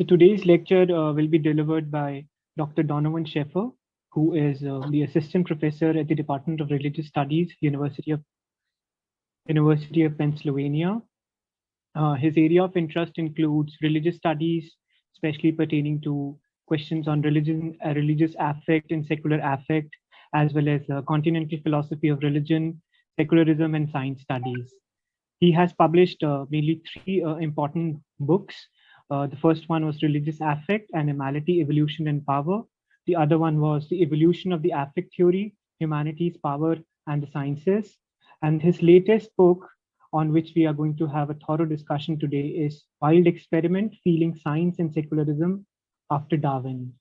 today's lecture will be delivered by Dr. Donovan Schaefer, who is the Assistant Professor at the Department of Religious Studies, University of Pennsylvania. His area of interest includes religious studies, especially pertaining to questions on religion, religious affect and secular affect, as well as continental philosophy of religion, secularism, and science studies. He has published mainly three important books. The first one was Religious Affect, Animality, Evolution, and Power. The other one was The Evolution of the Affect Theory, Humanities, Power, and the Sciences. And his latest book, on which we are going to have a thorough discussion today, is Wild Experiment, Feeling Science and Secularism After Darwin.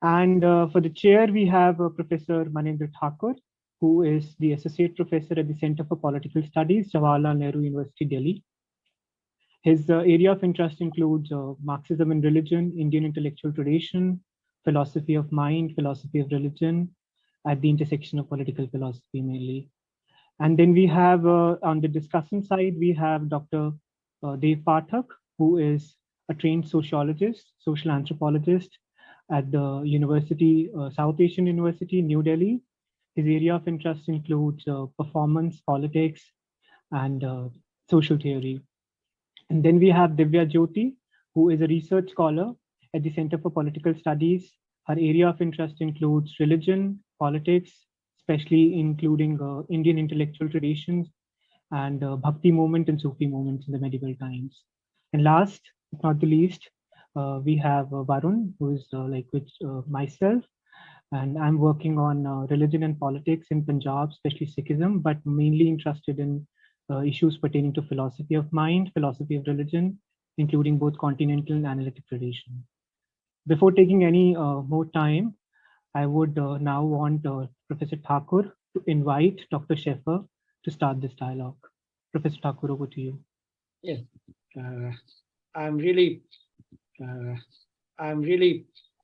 And for the chair, we have Professor Manindra Thakur, who is the Associate Professor at the Center for Political Studies, Jawaharlal Nehru University, Delhi. His area of interest includes Marxism and religion, Indian intellectual tradition, philosophy of mind, philosophy of religion, at the intersection of political philosophy mainly. And then we have, on the discussant side, we have Dr. Dev Pathak, who is a trained sociologist, social anthropologist at the University, South Asian University, New Delhi. His area of interest includes performance, politics, and social theory. And then we have Divya Jyoti, who is a research scholar at the Center for Political Studies. Her area of interest includes religion, politics, especially including Indian intellectual traditions and Bhakti movement and Sufi movements in the medieval times. And last but not the least, we have Varun, who is like with myself, and I'm working on religion and politics in Punjab, especially Sikhism, but mainly interested in issues pertaining to philosophy of mind, philosophy of religion, including both continental and analytic tradition. Before taking any more time, I would now want Professor Thakur to invite Dr. Schaefer to start this dialogue. Professor Thakur, over to you. Yes, I'm really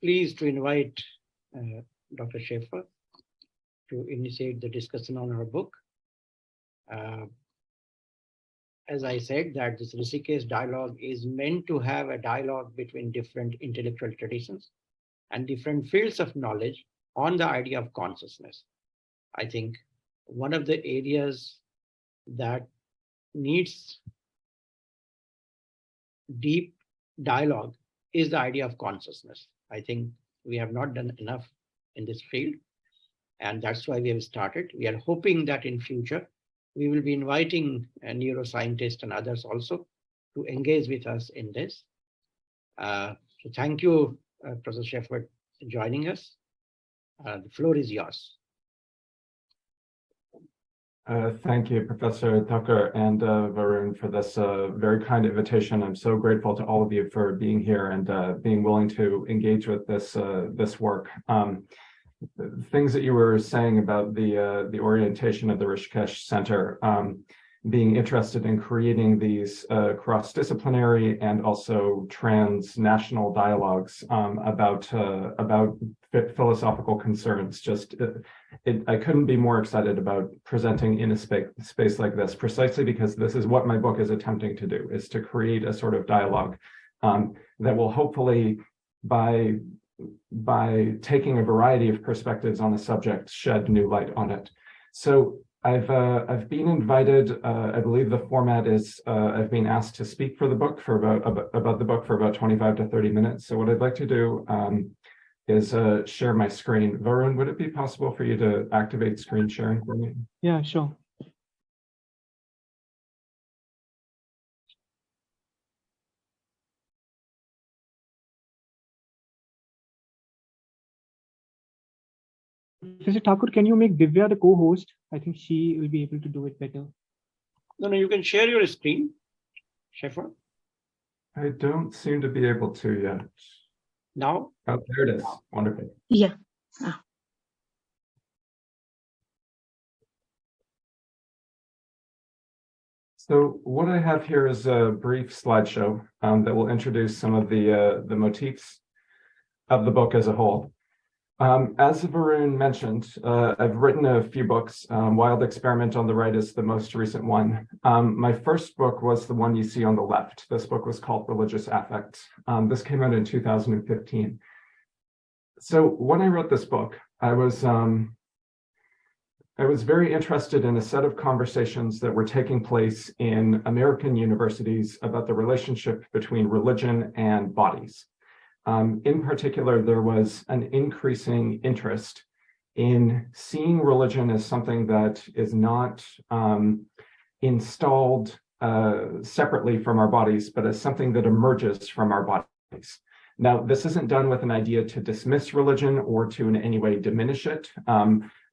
pleased to invite Dr. Schaefer to initiate the discussion on our book. As I said, that this Rishikesh dialogue is meant to have a dialogue between different intellectual traditions and different fields of knowledge on the idea of consciousness. I think one of the areas that needs deep dialogue is the idea of consciousness. I think we have not done enough in this field, and that's why we have started. We are hoping that in future, we will be inviting neuroscientists and others also to engage with us in this. So thank you, Professor Schaefer, for joining us. The floor is yours. Thank you, Professor Thakur and Varun, for this very kind invitation. I'm so grateful to all of you for being here and being willing to engage with this this work. Things that you were saying about the orientation of the Rishikesh Center, being interested in creating these cross-disciplinary and also transnational dialogues about philosophical concerns. I couldn't be more excited about presenting in a space like this, precisely because this is what my book is attempting to do, is to create a sort of dialogue that will hopefully, by taking a variety of perspectives on a subject, shed new light on it. So I've been invited. I believe the format is I've been asked to speak for the book for about the book for about 25 to 30 minutes. So what I'd like to do is share my screen. Varun, would it be possible for you to activate screen sharing for me? Yeah, sure. Professor Thakur, can you make Divya the co-host? I think she will be able to do it better. No, you can share your screen, Schaefer. I don't seem to be able to yet. Now? Oh, there it is. Wonderful. Yeah. So what I have here is a brief slideshow that will introduce some of the motifs of the book as a whole. As Varun mentioned, I've written a few books. Wild Experiment on the right is the most recent one. My first book was the one you see on the left. This book was called Religious Affect. This came out in 2015. So when I wrote this book, I was very interested in a set of conversations that were taking place in American universities about the relationship between religion and bodies. In particular, there was an increasing interest in seeing religion as something that is not installed separately from our bodies, but as something that emerges from our bodies. Now, this isn't done with an idea to dismiss religion or to in any way diminish it,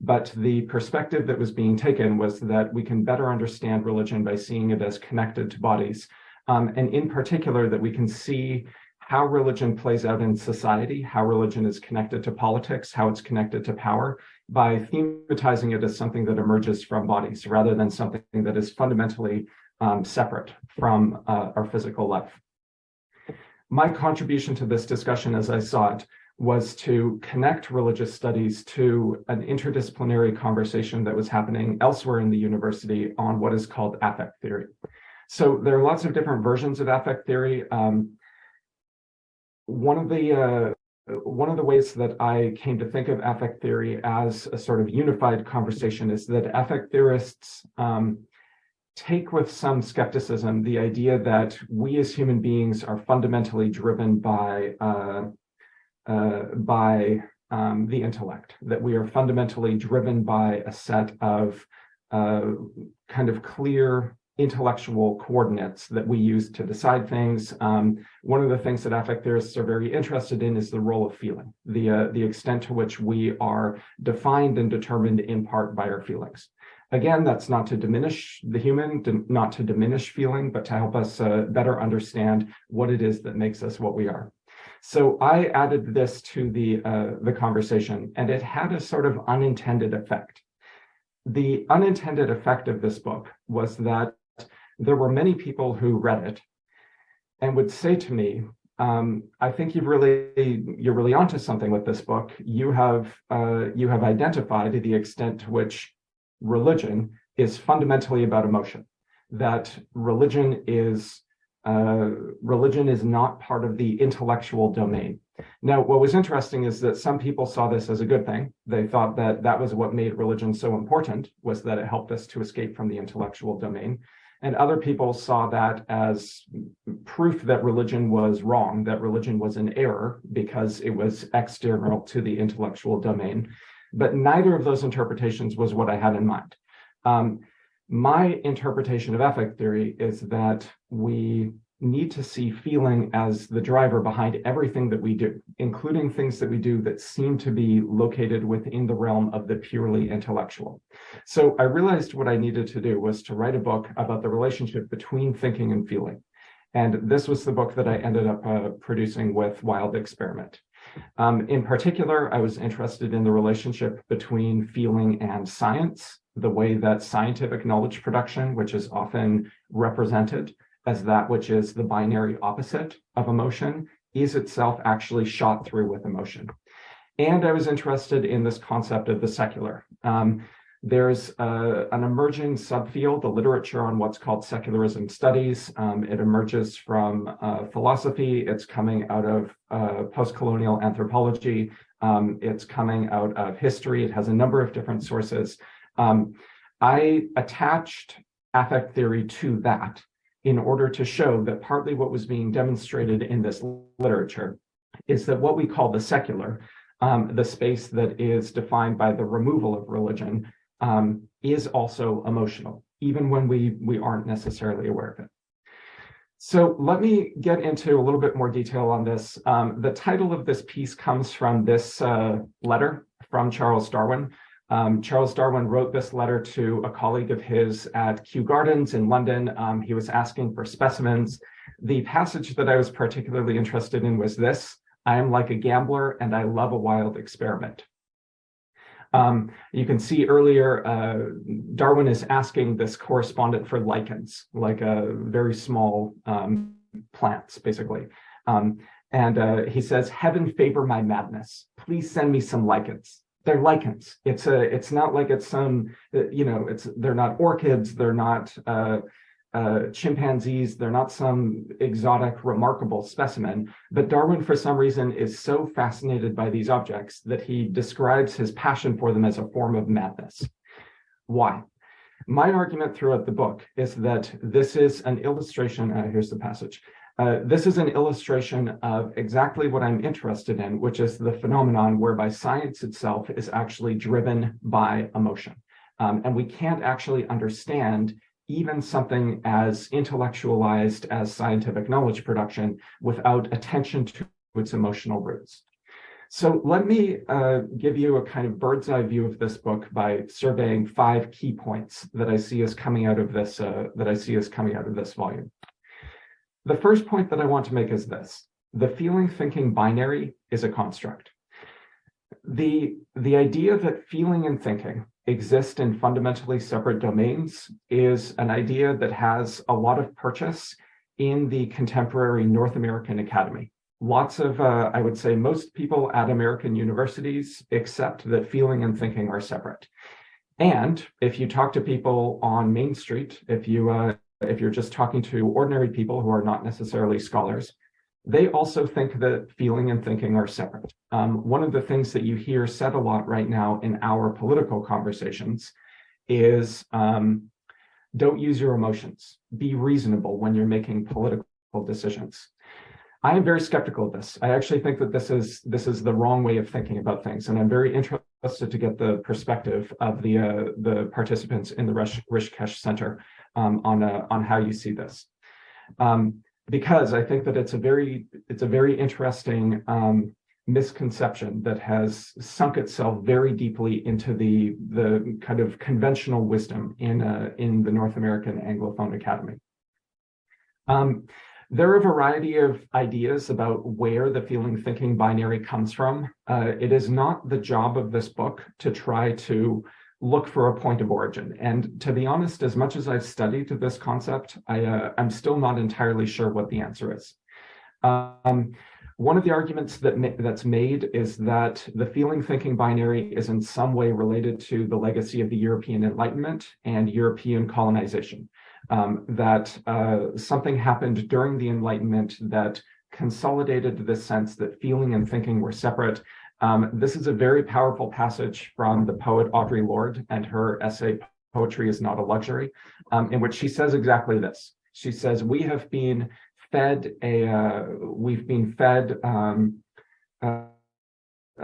but the perspective that was being taken was that we can better understand religion by seeing it as connected to bodies, and in particular that we can see how religion plays out in society, how religion is connected to politics, how it's connected to power, by thematizing it as something that emerges from bodies rather than something that is fundamentally separate from our physical life. My contribution to this discussion, as I saw it, was to connect religious studies to an interdisciplinary conversation that was happening elsewhere in the university on what is called affect theory. So there are lots of different versions of affect theory. One of the ways that I came to think of affect theory as a sort of unified conversation is that affect theorists take with some skepticism the idea that we as human beings are fundamentally driven by the intellect, that we are fundamentally driven by a set of kind of clear intellectual coordinates that we use to decide things. One of the things that affect theorists are very interested in is the role of feeling, the extent to which we are defined and determined in part by our feelings. Again, that's not to diminish the human, not to diminish feeling, but to help us better understand what it is that makes us what we are. So I added this to the conversation, and it had a sort of unintended effect. The unintended effect of this book was that there were many people who read it and would say to me, I think you're really onto something with this book. You have identified the extent to which religion is fundamentally about emotion, that religion is not part of the intellectual domain. Now, what was interesting is that some people saw this as a good thing. They thought that that was what made religion so important, was that it helped us to escape from the intellectual domain. And other people saw that as proof that religion was wrong, that religion was an error because it was external to the intellectual domain. But neither of those interpretations was what I had in mind. My interpretation of affect theory is that we need to see feeling as the driver behind everything that we do, including things that we do that seem to be located within the realm of the purely intellectual. So I realized what I needed to do was to write a book about the relationship between thinking and feeling. And this was the book that I ended up producing with Wild Experiment. In particular, I was interested in the relationship between feeling and science, the way that scientific knowledge production, which is often represented as that which is the binary opposite of emotion, is itself actually shot through with emotion. And I was interested in this concept of the secular. There's an emerging subfield, the literature on what's called secularism studies. It emerges from philosophy. It's coming out of post-colonial anthropology. It's coming out of history. It has a number of different sources. I attached affect theory to that in order to show that partly what was being demonstrated in this literature is that what we call the secular, the space that is defined by the removal of religion, is also emotional, even when we aren't necessarily aware of it. So let me get into a little bit more detail on this. The title of this piece comes from this letter from Charles Darwin. Charles Darwin wrote this letter to a colleague of his at Kew Gardens in London. He was asking for specimens. The passage that I was particularly interested in was this: I am like a gambler and I love a wild experiment. You can see earlier, Darwin is asking this correspondent for lichens, like a very small plants, basically. And he says, "Heaven favor my madness. Please send me some lichens." They're lichens. It's not like it's some, they're not orchids, they're not chimpanzees, they're not some exotic, remarkable specimen. But Darwin, for some reason, is so fascinated by these objects that he describes his passion for them as a form of madness. Why? My argument throughout the book is that this is an illustration, here's the passage. This is an illustration of exactly what I'm interested in, which is the phenomenon whereby science itself is actually driven by emotion. And we can't actually understand even something as intellectualized as scientific knowledge production without attention to its emotional roots. So let me give you a kind of bird's eye view of this book by surveying 5 key points that I see as coming out of this volume. The first point that I want to make is this: the feeling-thinking binary is a construct. The idea that feeling and thinking exist in fundamentally separate domains is an idea that has a lot of purchase in the contemporary North American academy. Lots of, I would say most people at American universities accept that feeling and thinking are separate. And if you talk to people on Main Street, if you're just talking to ordinary people who are not necessarily scholars, they also think that feeling and thinking are separate. One of the things that you hear said a lot right now in our political conversations is don't use your emotions. Be reasonable when you're making political decisions. I am very skeptical of this. I actually think that this is the wrong way of thinking about things, and I'm very interested to get the perspective of the participants in the Rishikesh Center on how you see this, because I think that it's a very interesting misconception that has sunk itself very deeply into the kind of conventional wisdom in the North American Anglophone Academy. There are a variety of ideas about where the feeling-thinking binary comes from. It is not the job of this book to try to look for a point of origin. And to be honest, as much as I've studied this concept, I'm still not entirely sure what the answer is. One of the arguments that's made is that the feeling-thinking binary is in some way related to the legacy of the European Enlightenment and European colonization. That something happened during the Enlightenment that consolidated this sense that feeling and thinking were separate. This is a very powerful passage from the poet Audre Lorde and her essay, "Poetry is Not a Luxury," in which she says exactly this. She says, we've been fed a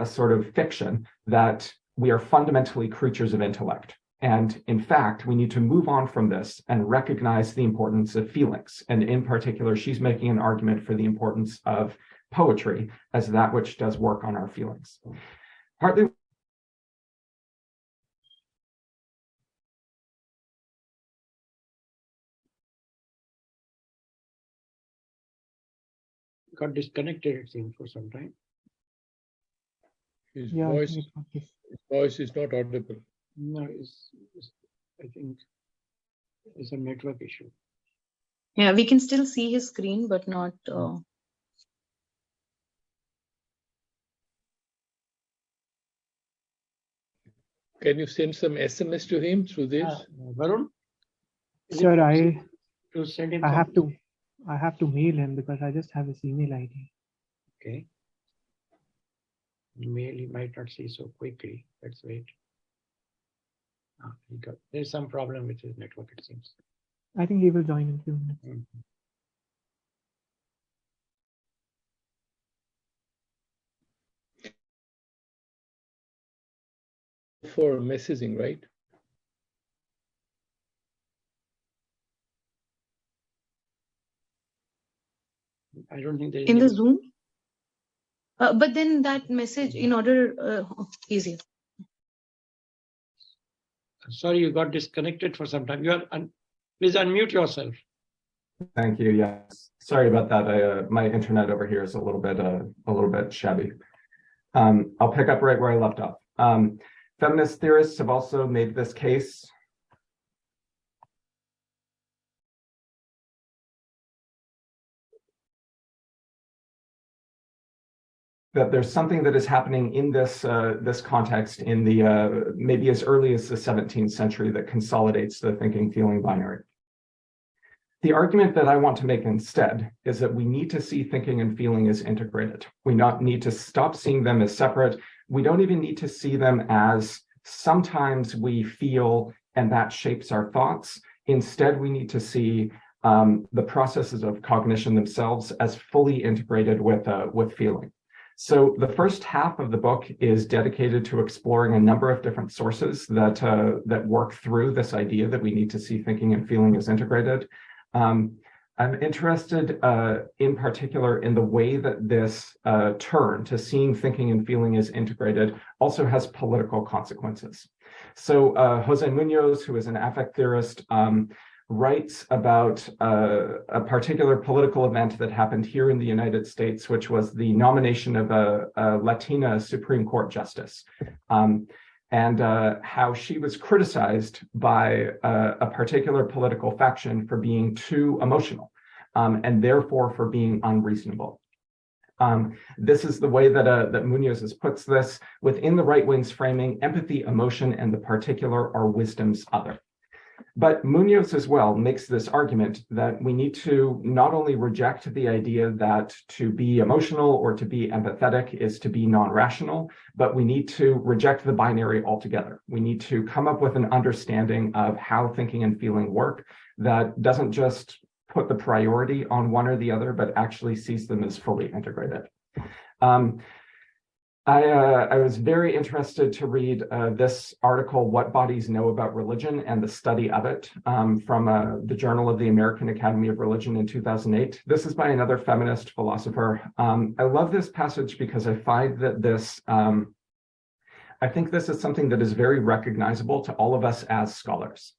sort of fiction that we are fundamentally creatures of intellect. And in fact, we need to move on from this and recognize the importance of feelings. And in particular, she's making an argument for the importance of poetry as that which does work on our feelings. Partly got disconnected, it seems, for some time. His voice is not audible. No, I think it's a network issue. Yeah, we can still see his screen, but not. Can you send some SMS to him through this? Varun? Sir, To send him I have to mail him because I just have his email ID. Okay. Mail he might not see so quickly. Let's wait. There's some problem with his network, it seems. I think he will join in a few minutes. For messaging, right? I don't think there's In the Zoom? But then that message, in order, easier. Sorry, you got disconnected for some time. Please unmute yourself. Thank you. Yes, sorry about that. My internet over here is a little bit shabby. I'll pick up right where I left off. Feminist theorists have also made this case. that there's something that is happening in this context in the maybe as early as the 17th century that consolidates the thinking-feeling binary. The argument that I want to make instead is that we need to see thinking and feeling as integrated. We need to stop seeing them as separate. We don't even need to see them as sometimes we feel and that shapes our thoughts. Instead, we need to see the processes of cognition themselves as fully integrated with feeling. So the first half of the book is dedicated to exploring a number of different sources that work through this idea that we need to see thinking and feeling as integrated. I'm interested in particular in the way that this turn to seeing thinking and feeling as integrated also has political consequences. So Jose Munoz, who is an affect theorist, writes about a particular political event that happened here in the United States, which was the nomination of a Latina Supreme Court justice. And how she was criticized by a particular political faction for being too emotional, and therefore for being unreasonable. This is the way that Munoz puts this. Within the right wing's framing, empathy, emotion, and the particular are wisdom's other. But Munoz as well makes this argument that we need to not only reject the idea that to be emotional or to be empathetic is to be non-rational, but we need to reject the binary altogether. We need to come up with an understanding of how thinking and feeling work that doesn't just put the priority on one or the other, but actually sees them as fully integrated. I was very interested to read this article, What Bodies Know About Religion and the Study of It, from the Journal of the American Academy of Religion in 2008. This is by another feminist philosopher. I love this passage because I find that I think this is something that is very recognizable to all of us as scholars.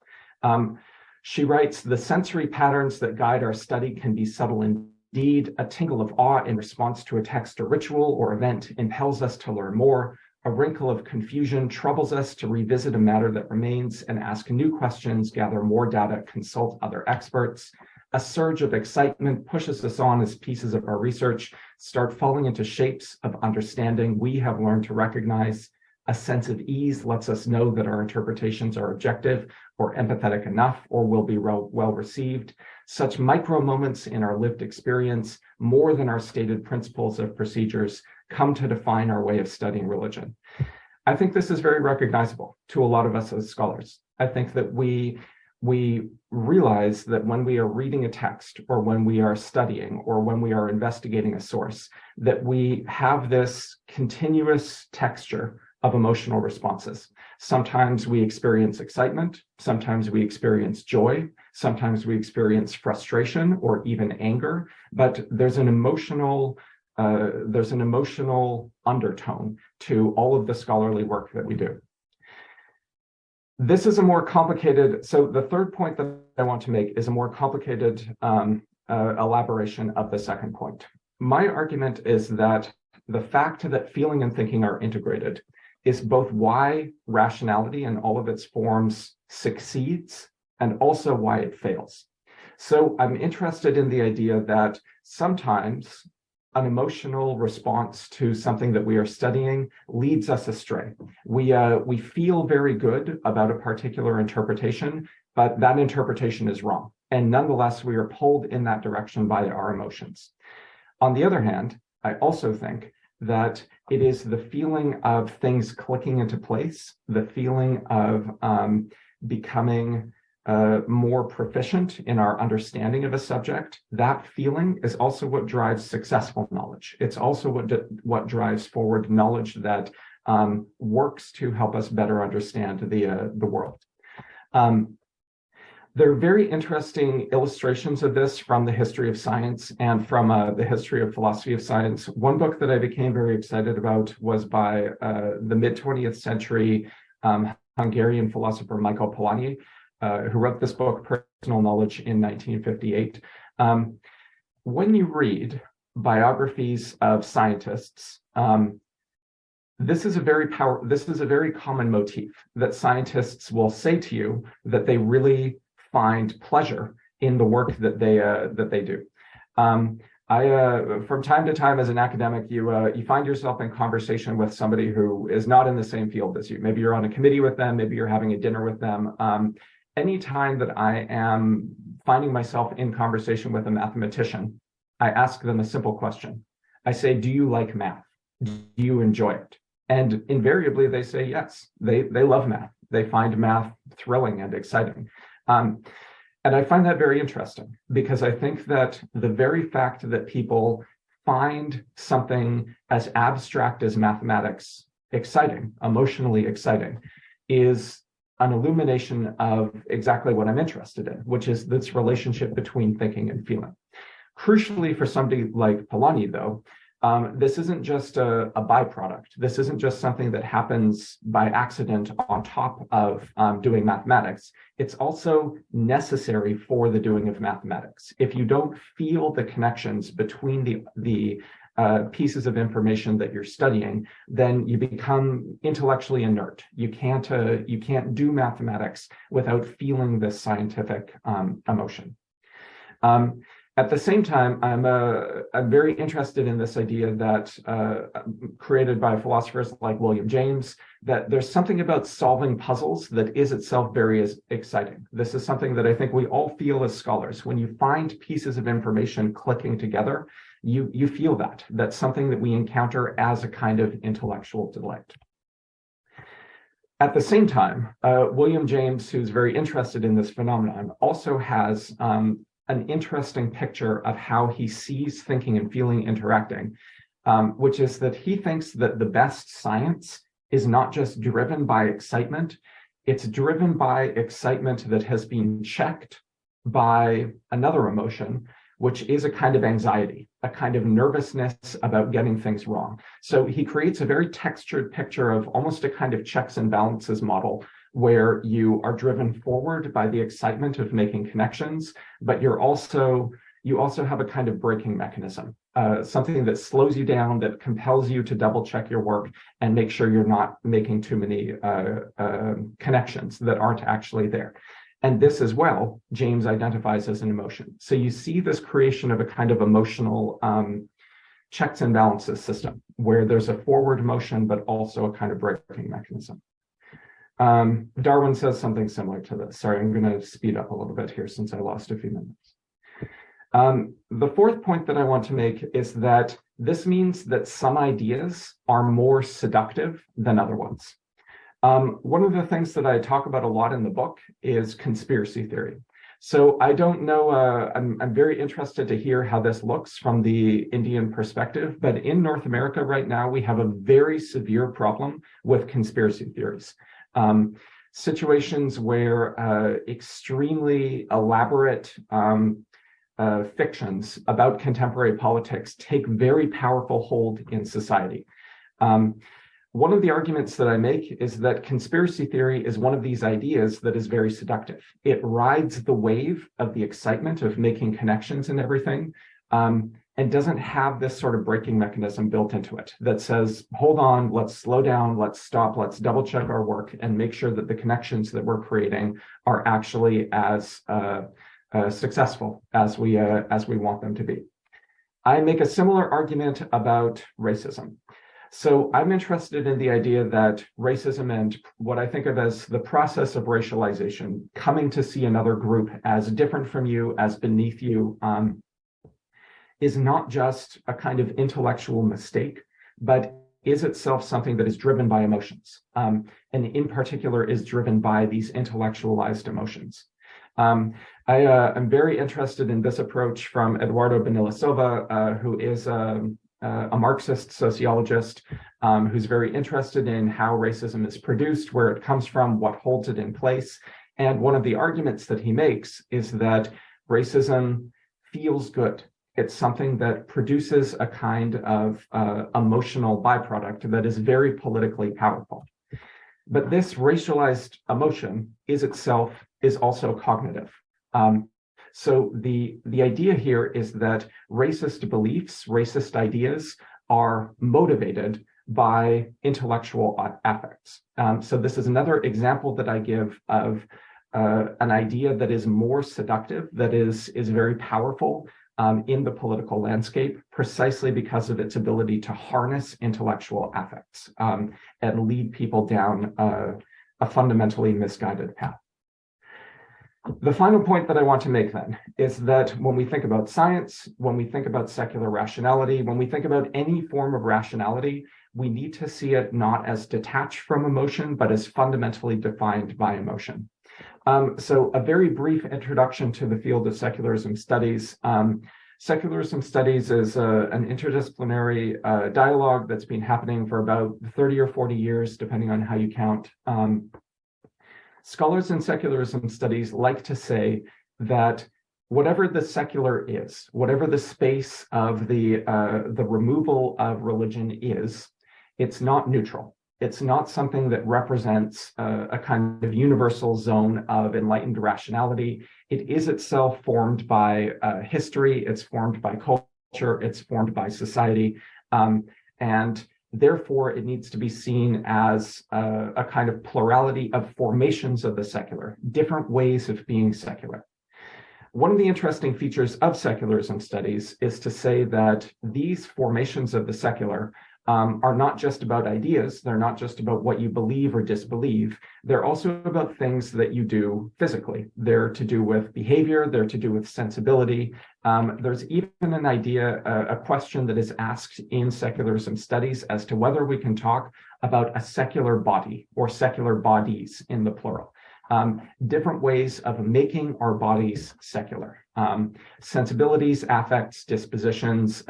She writes, the sensory patterns that guide our study can be subtle indeed. A tingle of awe in response to a text or ritual or event impels us to learn more. A wrinkle of confusion troubles us to revisit a matter that remains and ask new questions, gather more data, consult other experts. A surge of excitement pushes us on as pieces of our research start falling into shapes of understanding we have learned to recognize. A sense of ease lets us know that our interpretations are objective or empathetic enough or will be well received. Such micro moments in our lived experience, more than our stated principles of procedures, come to define our way of studying religion. I think this is very recognizable to a lot of us as scholars. I think that we realize that when we are reading a text or when we are studying or when we are investigating a source, that we have this continuous texture of emotional responses. Sometimes we experience excitement, sometimes we experience joy, sometimes we experience frustration or even anger, but there's an emotional undertone to all of the scholarly work that we do. This is a more complicated, so the third point that I want to make is a more complicated elaboration of the second point. My argument is that the fact that feeling and thinking are integrated is both why rationality in all of its forms succeeds and also why it fails. So I'm interested in the idea that sometimes an emotional response to something that we are studying leads us astray. We feel very good about a particular interpretation, but that interpretation is wrong. And nonetheless, we are pulled in that direction by our emotions. On the other hand, I also think that it is the feeling of things clicking into place, the feeling of becoming more proficient in our understanding of a subject. That feeling is also what drives successful knowledge. It's also what drives forward knowledge that works to help us better understand the world. There are very interesting illustrations of this from the history of science and from the history of philosophy of science. One book that I became very excited about was by the mid-20th century Hungarian philosopher Michael Polanyi, who wrote this book, Personal Knowledge, in 1958. When you read biographies of scientists, this is a very common motif that scientists will say to you that they really find pleasure in the work that they do. From time to time as an academic, you find yourself in conversation with somebody who is not in the same field as you. Maybe you're on a committee with them, maybe you're having a dinner with them. Anytime that I am finding myself in conversation with a mathematician, I ask them a simple question. I say, do you like math? Do you enjoy it? And invariably they say yes. They love math. They find math thrilling and exciting. And I find that very interesting because I think that the very fact that people find something as abstract as mathematics exciting, emotionally exciting, is an illumination of exactly what I'm interested in, which is this relationship between thinking and feeling. Crucially for somebody like Polanyi, though, this isn't just a byproduct. This isn't just something that happens by accident on top of doing mathematics. It's also necessary for the doing of mathematics. If you don't feel the connections between the pieces of information that you're studying, then you become intellectually inert. You can't do mathematics without feeling this scientific emotion. At the same time, I'm very interested in this idea that created by philosophers like William James, that there's something about solving puzzles that is itself very exciting. This is something that I think we all feel as scholars. When you find pieces of information clicking together, you feel that. That's something that we encounter as a kind of intellectual delight. At the same time, William James, who's very interested in this phenomenon, also has an interesting picture of how he sees thinking and feeling interacting, which is that he thinks that the best science is not just driven by excitement, it's driven by excitement that has been checked by another emotion, which is a kind of anxiety, a kind of nervousness about getting things wrong. So he creates a very textured picture of almost a kind of checks and balances model where you are driven forward by the excitement of making connections, but you also have a kind of braking mechanism, something that slows you down, that compels you to double check your work and make sure you're not making too many connections that aren't actually there. And this as well, James identifies as an emotion. So you see this creation of a kind of emotional checks and balances system where there's a forward motion, but also a kind of braking mechanism. Darwin says something similar to this. Sorry, I'm going to speed up a little bit here since I lost a few minutes. The fourth point that I want to make is that this means that some ideas are more seductive than other ones. One of the things that I talk about a lot in the book is conspiracy theory. So I don't know, I'm very interested to hear how this looks from the Indian perspective, but in North America right now, we have a very severe problem with conspiracy theories. Situations where extremely elaborate fictions about contemporary politics take very powerful hold in society. One of the arguments that I make is that conspiracy theory is one of these ideas that is very seductive. It rides the wave of the excitement of making connections and everything, and doesn't have this sort of braking mechanism built into it that says, hold on, let's slow down, let's stop, let's double check our work and make sure that the connections that we're creating are actually as successful as we want them to be. I make a similar argument about racism. So I'm interested in the idea that racism and what I think of as the process of racialization, coming to see another group as different from you, as beneath you, is not just a kind of intellectual mistake, but is itself something that is driven by emotions, and in particular is driven by these intellectualized emotions. I'm very interested in this approach from Eduardo Bonilla Silva, who is a Marxist sociologist who's very interested in how racism is produced, where it comes from, what holds it in place. And one of the arguments that he makes is that racism feels good. It's something that produces a kind of emotional byproduct that is very politically powerful. But this racialized emotion is also cognitive. So the idea here is that racist beliefs, racist ideas are motivated by intellectual affects. So this is another example that I give of an idea that is more seductive, that is very powerful, in the political landscape, precisely because of its ability to harness intellectual affects and lead people down a fundamentally misguided path. The final point that I want to make then is that when we think about science, when we think about secular rationality, when we think about any form of rationality, we need to see it not as detached from emotion, but as fundamentally defined by emotion. So a very brief introduction to the field of secularism studies. Secularism studies is an interdisciplinary dialogue that's been happening for about 30 or 40 years, depending on how you count. Scholars in secularism studies like to say that whatever the secular is, whatever the space of the removal of religion is, it's not neutral. It's not something that represents a kind of universal zone of enlightened rationality. It is itself formed by history, it's formed by culture, it's formed by society, and therefore it needs to be seen as a kind of plurality of formations of the secular, different ways of being secular. One of the interesting features of secularism studies is to say that these formations of the secular are not just about ideas. They're not just about what you believe or disbelieve. They're also about things that you do physically. They're to do with behavior. They're to do with sensibility. There's even an idea, a question that is asked in secularism studies as to whether we can talk about a secular body or secular bodies in the plural. Different ways of making our bodies secular. Sensibilities, affects, dispositions,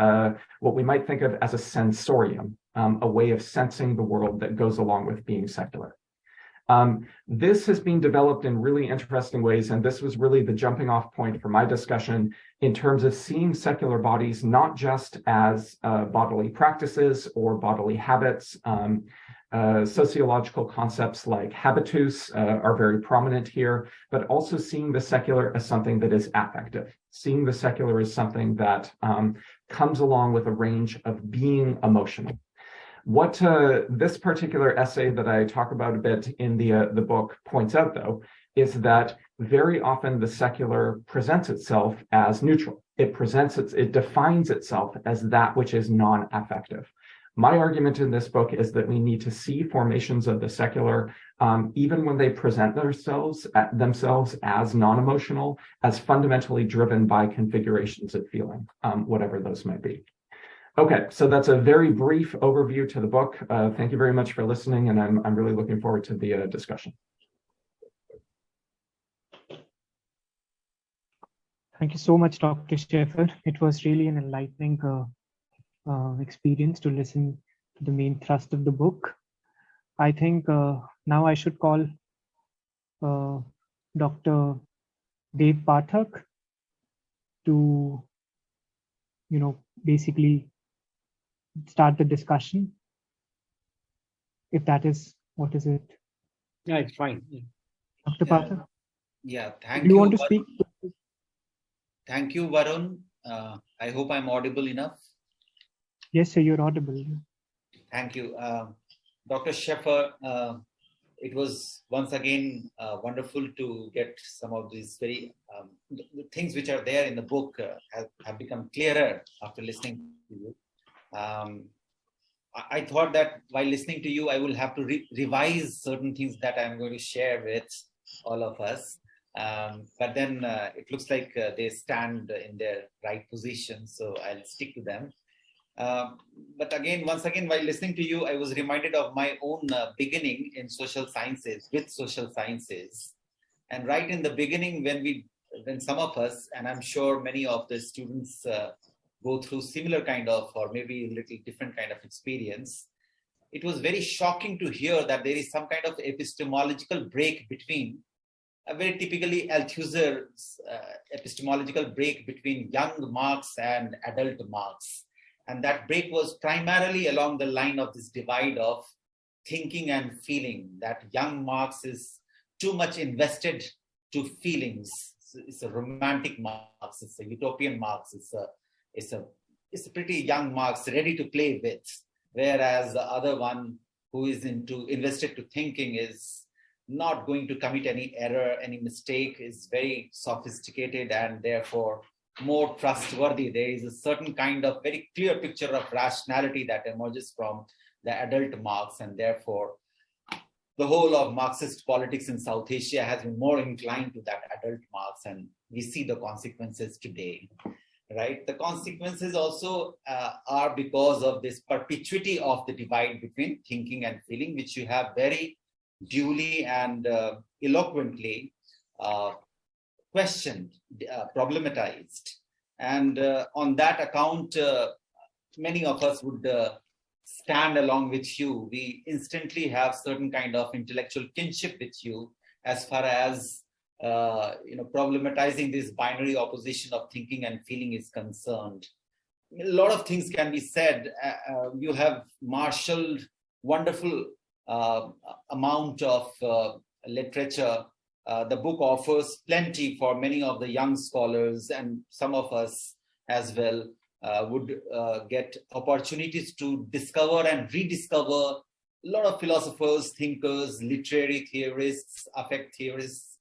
what we might think of as a sensorium, a way of sensing the world that goes along with being secular. This has been developed in really interesting ways, and this was really the jumping off point for my discussion in terms of seeing secular bodies not just as bodily practices or bodily habits. Sociological concepts like habitus are very prominent here, but also seeing the secular as something that is affective, seeing the secular as something that comes along with a range of being emotional. What this particular essay that I talk about a bit in the book points out, though, is that very often the secular presents itself as neutral. It defines itself as that which is non-affective. My argument in this book is that we need to see formations of the secular, even when they present themselves as non-emotional, as fundamentally driven by configurations of feeling, whatever those might be. Okay, so that's a very brief overview to the book. Thank you very much for listening, and I'm really looking forward to the discussion. Thank you so much, Dr. Schaefer. It was really an enlightening experience to listen to the main thrust of the book. I think now I should call Dr. Dev Pathak to, basically start the discussion. If that is, what is it? Yeah, it's fine. Yeah. Dr. Pathak? Yeah, thank Do you. you want to speak? Thank you, Varun. I hope I'm audible enough. Yes, sir, you're audible. Thank you. Dr. Schaefer, it was once again wonderful to get some of these very the things which are there in the book have become clearer after listening to you. I thought that while listening to you, I will have to revise certain things that I'm going to share with all of us. But then it looks like they stand in their right position, so I'll stick to them. But again, once again, while listening to you, I was reminded of my own beginning in social sciences, with social sciences. And right in the beginning, when some of us, and I'm sure many of the students go through similar kind of, or maybe a little different kind of experience, it was very shocking to hear that there is some kind of epistemological break between, a very typically Althusser's epistemological break between young Marx and adult Marx. And that break was primarily along the line of this divide of thinking and feeling, that young Marx is too much invested to feelings. It's a romantic Marx, it's a utopian Marx, it's a pretty young Marx ready to play with. Whereas the other one who is invested to thinking is not going to commit any error, any mistake, is very sophisticated and therefore more trustworthy. There is a certain kind of very clear picture of rationality that emerges from the adult Marx, and therefore the whole of Marxist politics in South Asia has been more inclined to that adult Marx, and we see the consequences today, right? The consequences also are because of this perpetuity of the divide between thinking and feeling, which you have very duly and eloquently questioned, problematized. And on that account, many of us would stand along with you. We instantly have certain kind of intellectual kinship with you as far as problematizing this binary opposition of thinking and feeling is concerned. A lot of things can be said. You have marshaled wonderful amount of literature. The book offers plenty for many of the young scholars, and some of us as well would get opportunities to discover and rediscover a lot of philosophers, thinkers, literary theorists, affect theorists,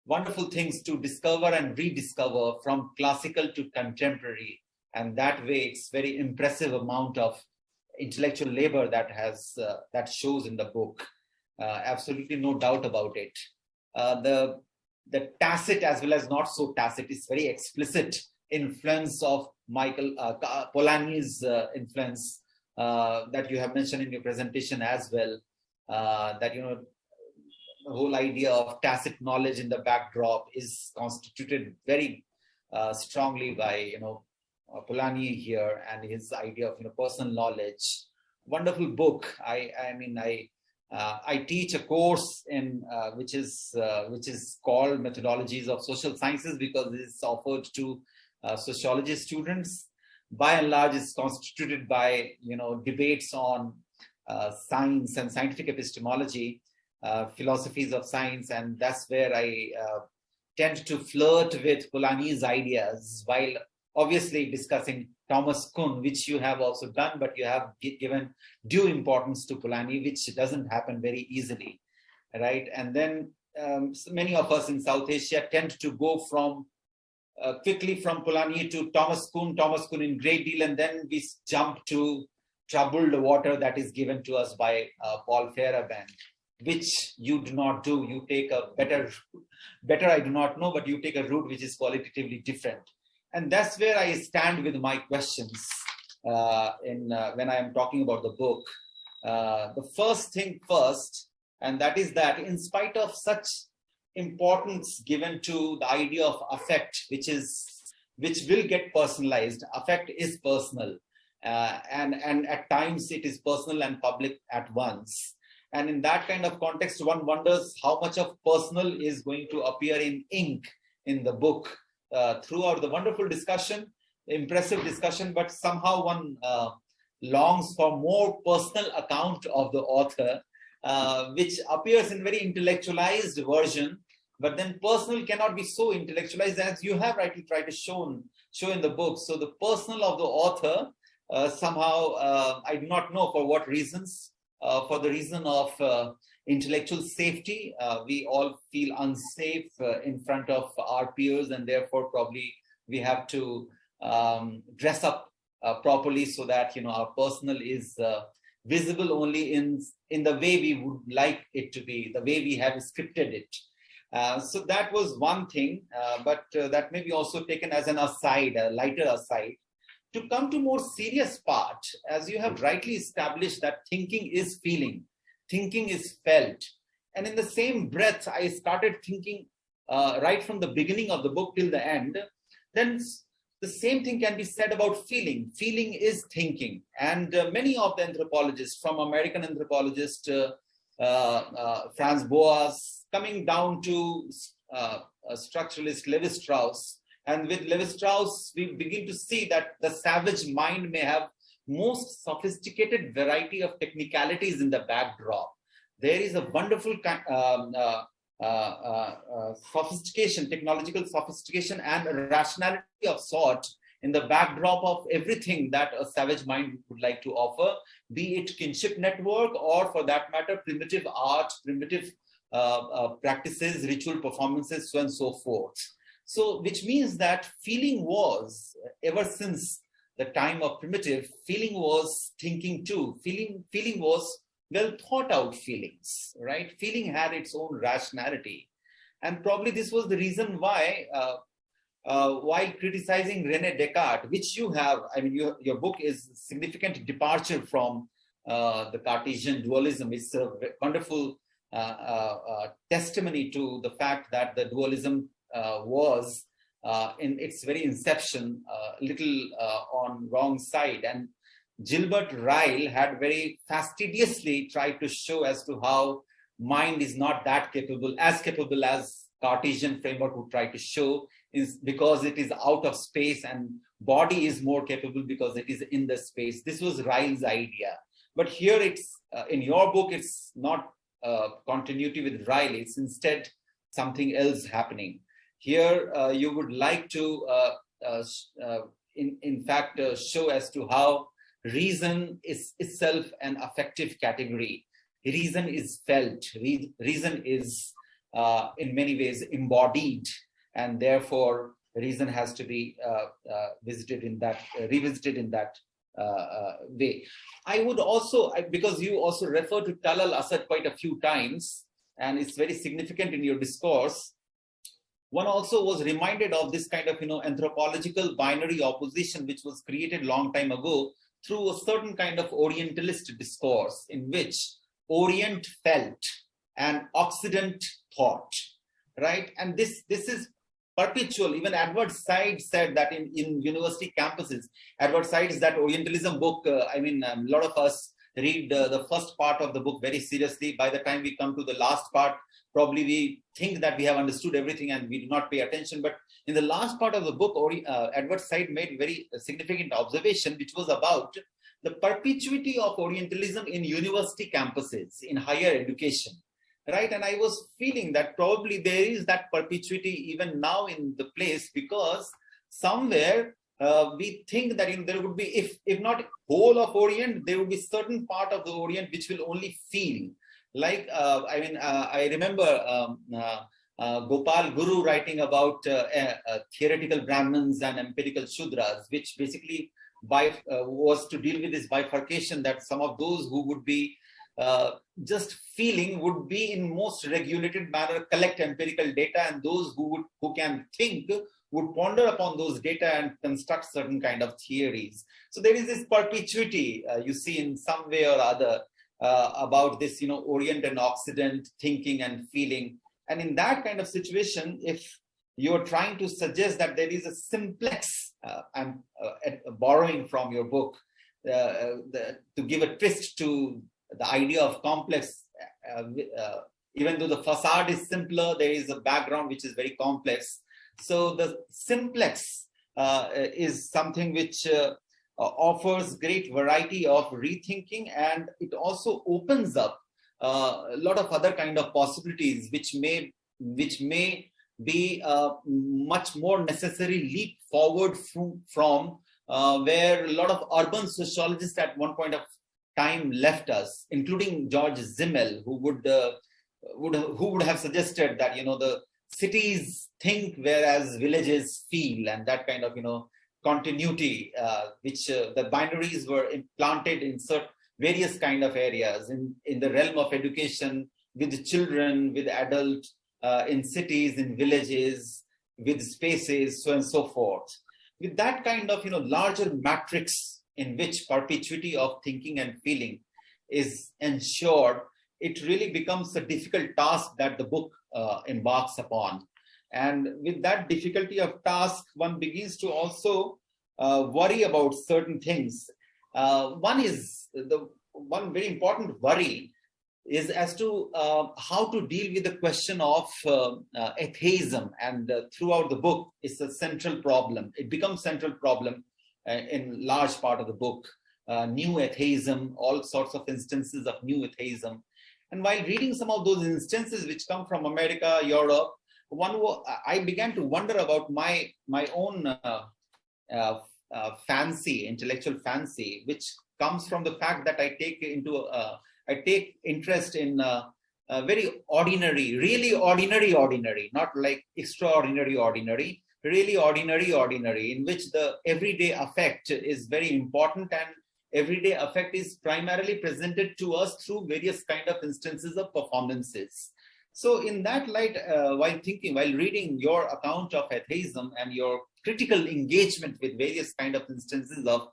wonderful things to discover and rediscover from classical to contemporary. And that way, it's very impressive amount of intellectual labor that has that shows in the book. Absolutely no doubt about it. The tacit as well as not so tacit is very explicit influence of Michael Polanyi's influence that you have mentioned in your presentation as well. That the whole idea of tacit knowledge in the backdrop is constituted very strongly by Polanyi here, and his idea of personal knowledge. Wonderful book. I teach a course in which is called Methodologies of Social Sciences, because it's offered to sociology students. By and large, it's constituted by debates on science and scientific epistemology, philosophies of science, and that's where I tend to flirt with Polanyi's ideas, while obviously discussing Thomas Kuhn, which you have also done, but you have given due importance to Polanyi, which doesn't happen very easily, right? And then many of us in South Asia tend to go from quickly from Polanyi to Thomas Kuhn in great deal, and then we jump to troubled water that is given to us by Paul Feyerabend, which you do not do. You take a better I do not know, but you take a route which is qualitatively different. And that's where I stand with my questions when I am talking about the book. The first thing first, and that is that in spite of such importance given to the idea of affect, which will get personalized, affect is personal, and at times it is personal and public at once. And in that kind of context, one wonders how much of personal is going to appear in ink in the book. Throughout the wonderful discussion, impressive discussion, but somehow one longs for more personal account of the author, which appears in very intellectualized version, but then personal cannot be so intellectualized as you have rightly tried to show in the book. So the personal of the author, somehow, I do not know for what reasons, for the reason of intellectual safety, we all feel unsafe in front of our peers, and therefore probably we have to dress up properly so that our personal is visible only in the way we would like it to be, the way we have scripted it. So that was one thing, but that may be also taken as an aside, a lighter aside. To come to more serious part, as you have rightly established that thinking is feeling, thinking is felt. And in the same breath, I started thinking right from the beginning of the book till the end, then the same thing can be said about feeling. Feeling is thinking. And many of the anthropologists, from American anthropologist Franz Boas, coming down to structuralist Levi-Strauss. And with Levi-Strauss, we begin to see that the savage mind may have most sophisticated variety of technicalities in the backdrop. There is a wonderful sophistication, technological sophistication and rationality of sort in the backdrop of everything that a savage mind would like to offer, be it kinship network or for that matter, primitive art, primitive practices, ritual performances, so on and so forth. So, which means that feeling was, ever since the time of primitive, feeling was thinking too. Feeling was well thought out feelings, right? Feeling had its own rationality. And probably this was the reason why, while criticizing René Descartes, which you have, I mean, your book is a significant departure from the Cartesian dualism. It's a wonderful testimony to the fact that the dualism was in its very inception little on wrong side. And Gilbert Ryle had very fastidiously tried to show as to how mind is not that capable as Cartesian framework would try to show, is because it is out of space, and body is more capable because it is in the space. This was Ryle's idea. But here it's, in your book, it's not continuity with Ryle, it's instead something else happening. Here you would like to, in fact, show as to how reason is itself an affective category. Reason is felt. Reason is, in many ways, embodied, and therefore reason has to be revisited in that way. I would also, because you also refer to Talal Asad quite a few times, and it's very significant in your discourse, one also was reminded of this kind of, anthropological binary opposition, which was created long time ago through a certain kind of Orientalist discourse in which Orient felt and Occident thought, right? And this is perpetual. Even Edward Said said that in university campuses. Edward Said's that Orientalism book, a lot of us read the first part of the book very seriously. By the time we come to the last part, probably we think that we have understood everything and we do not pay attention. But in the last part of the book, Edward Said made very significant observation, which was about the perpetuity of Orientalism in university campuses, in higher education, right? And I was feeling that probably there is that perpetuity even now in the place, because somewhere we think that there would be, if not whole of Orient, there would be certain part of the Orient which will only feel. Like, I remember Gopal Guru writing about theoretical Brahmins and empirical Shudras, which basically was to deal with this bifurcation that some of those who would be just feeling would be in most regulated manner collect empirical data, and those who can think would ponder upon those data and construct certain kind of theories. So there is this perpetuity you see in some way or other about this, Orient and Occident thinking and feeling. And in that kind of situation, if you're trying to suggest that there is a simplex, I'm borrowing from your book, to give a twist to the idea of complex, even though the facade is simpler, there is a background which is very complex. So the simplex is something which offers great variety of rethinking, and it also opens up a lot of other kind of possibilities which may be much more necessary leap forward from where a lot of urban sociologists at one point of time left us, including George Simmel, who would have suggested that the cities think whereas villages feel, and that kind of continuity which the binaries were implanted in various kind of areas in the realm of education, with children, with adults, in cities, in villages, with spaces, so and so forth. With that kind of larger matrix in which perpetuity of thinking and feeling is ensured, it really becomes a difficult task that the book embarks upon. And with that difficulty of task, one begins to also worry about certain things. One very important worry is as to how to deal with the question of atheism. And throughout the book, it's a central problem. It becomes central problem in large part of the book. New atheism, all sorts of instances of new atheism. And while reading some of those instances which come from America, Europe, I began to wonder about my own intellectual fancy, which comes from the fact that I take interest in very ordinary, really ordinary, not like extraordinary ordinary, really ordinary, in which the everyday affect is very important, and everyday affect is primarily presented to us through various kind of instances of performances. So in that light, while reading your account of atheism and your critical engagement with various kind of instances of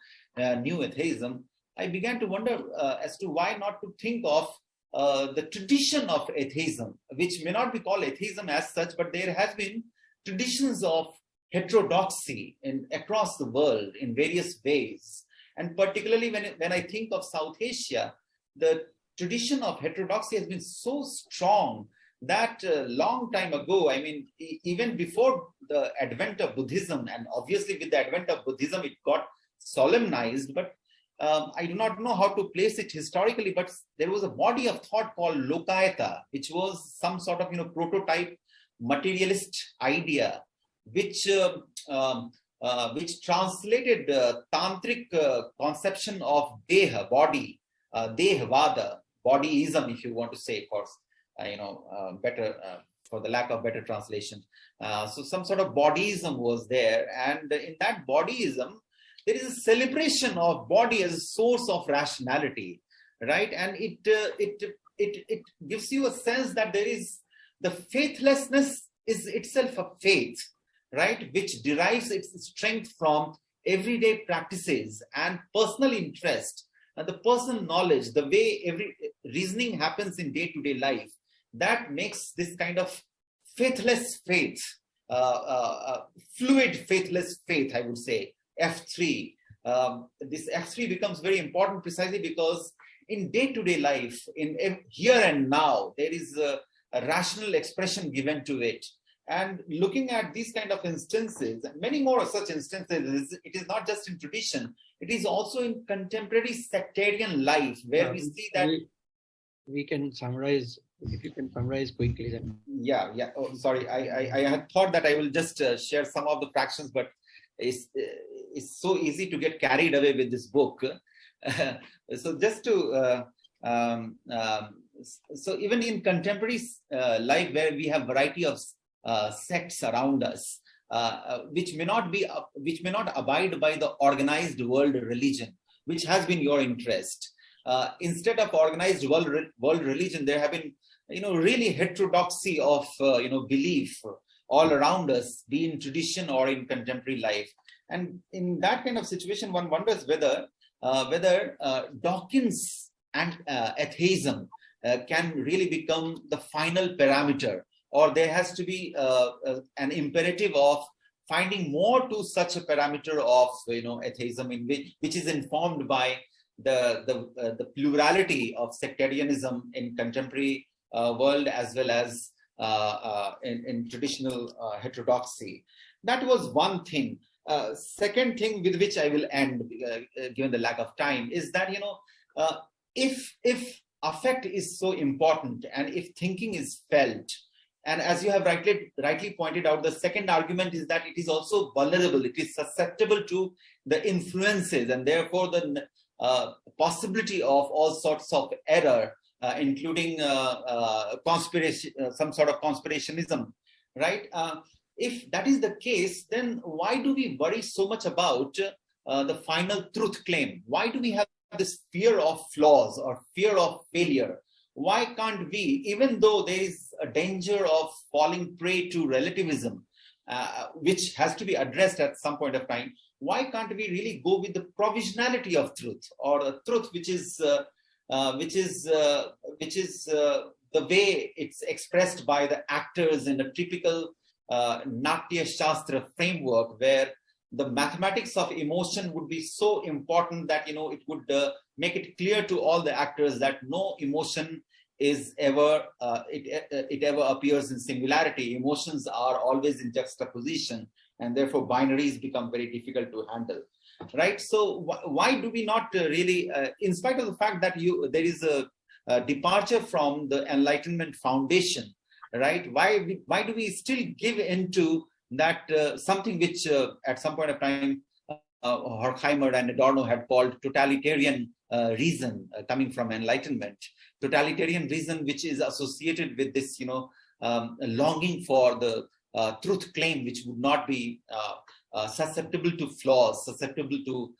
new atheism, I began to wonder as to why not to think of the tradition of atheism, which may not be called atheism as such, but there has been traditions of heterodoxy across the world in various ways. And particularly when I think of South Asia, the tradition of heterodoxy has been so strong that long time ago, I mean, even before the advent of Buddhism, and obviously with the advent of Buddhism, it got solemnized, but I do not know how to place it historically, but there was a body of thought called Lokayata, which was some sort of, prototype materialist idea, which translated tantric conception of deha, body, dehvada, bodyism, if you want to say, for better, for the lack of better translation. So some sort of bodyism was there, and in that bodyism, there is a celebration of body as a source of rationality, right? And it gives you a sense that there is the faithlessness is itself a faith, right? Which derives its strength from everyday practices and personal interest, and the personal knowledge, the way every reasoning happens in day-to-day life, that makes this kind of faithless faith, fluid faithless faith, I would say, F3. This F3 becomes very important precisely because in day-to-day life, in here and now, there is a rational expression given to it. And looking at these kind of instances, many more such instances, it is not just in tradition, it is also in contemporary sectarian life, where we see that... We can summarize, if you can summarize quickly then. Yeah. Oh, sorry, I had thought that I will just share some of the fractions, but it's so easy to get carried away with this book. So just to... so even in contemporary life, where we have variety of sects around us, which may not abide by the organized world religion, which has been your interest. Instead of organized world religion, there have been, really heterodoxy of, belief all around us, be in tradition or in contemporary life. And in that kind of situation, one wonders whether Dawkins and atheism can really become the final parameter, or there has to be an imperative of finding more to such a parameter of, atheism, which is informed by the plurality of sectarianism in contemporary world, as well as in traditional heterodoxy. That was one thing. Second thing with which I will end, given the lack of time, is that if affect is so important, and if thinking is felt, and as you have rightly pointed out, the second argument is that it is also vulnerable, it is susceptible to the influences, and therefore the possibility of all sorts of error, including conspiracy, some sort of conspirationism, right? If that is the case, then why do we worry so much about the final truth claim? Why do we have this fear of flaws or fear of failure? Why can't we, even though there is a danger of falling prey to relativism, which has to be addressed at some point of time, why can't we really go with the provisionality of truth, or a truth which is the way it's expressed by the actors in a typical Natya Shastra framework, where the mathematics of emotion would be so important that it would make it clear to all the actors that no emotion is ever it ever appears in singularity. Emotions are always in juxtaposition, and therefore binaries become very difficult to handle, right? So why do we not really, in spite of the fact that there is a departure from the Enlightenment foundation, right? Why do we still give into that something which at some point of time Horkheimer and Adorno had called totalitarian reason coming from Enlightenment. Totalitarian reason, which is associated with this, longing for the truth claim, which would not be susceptible to flaws, susceptible to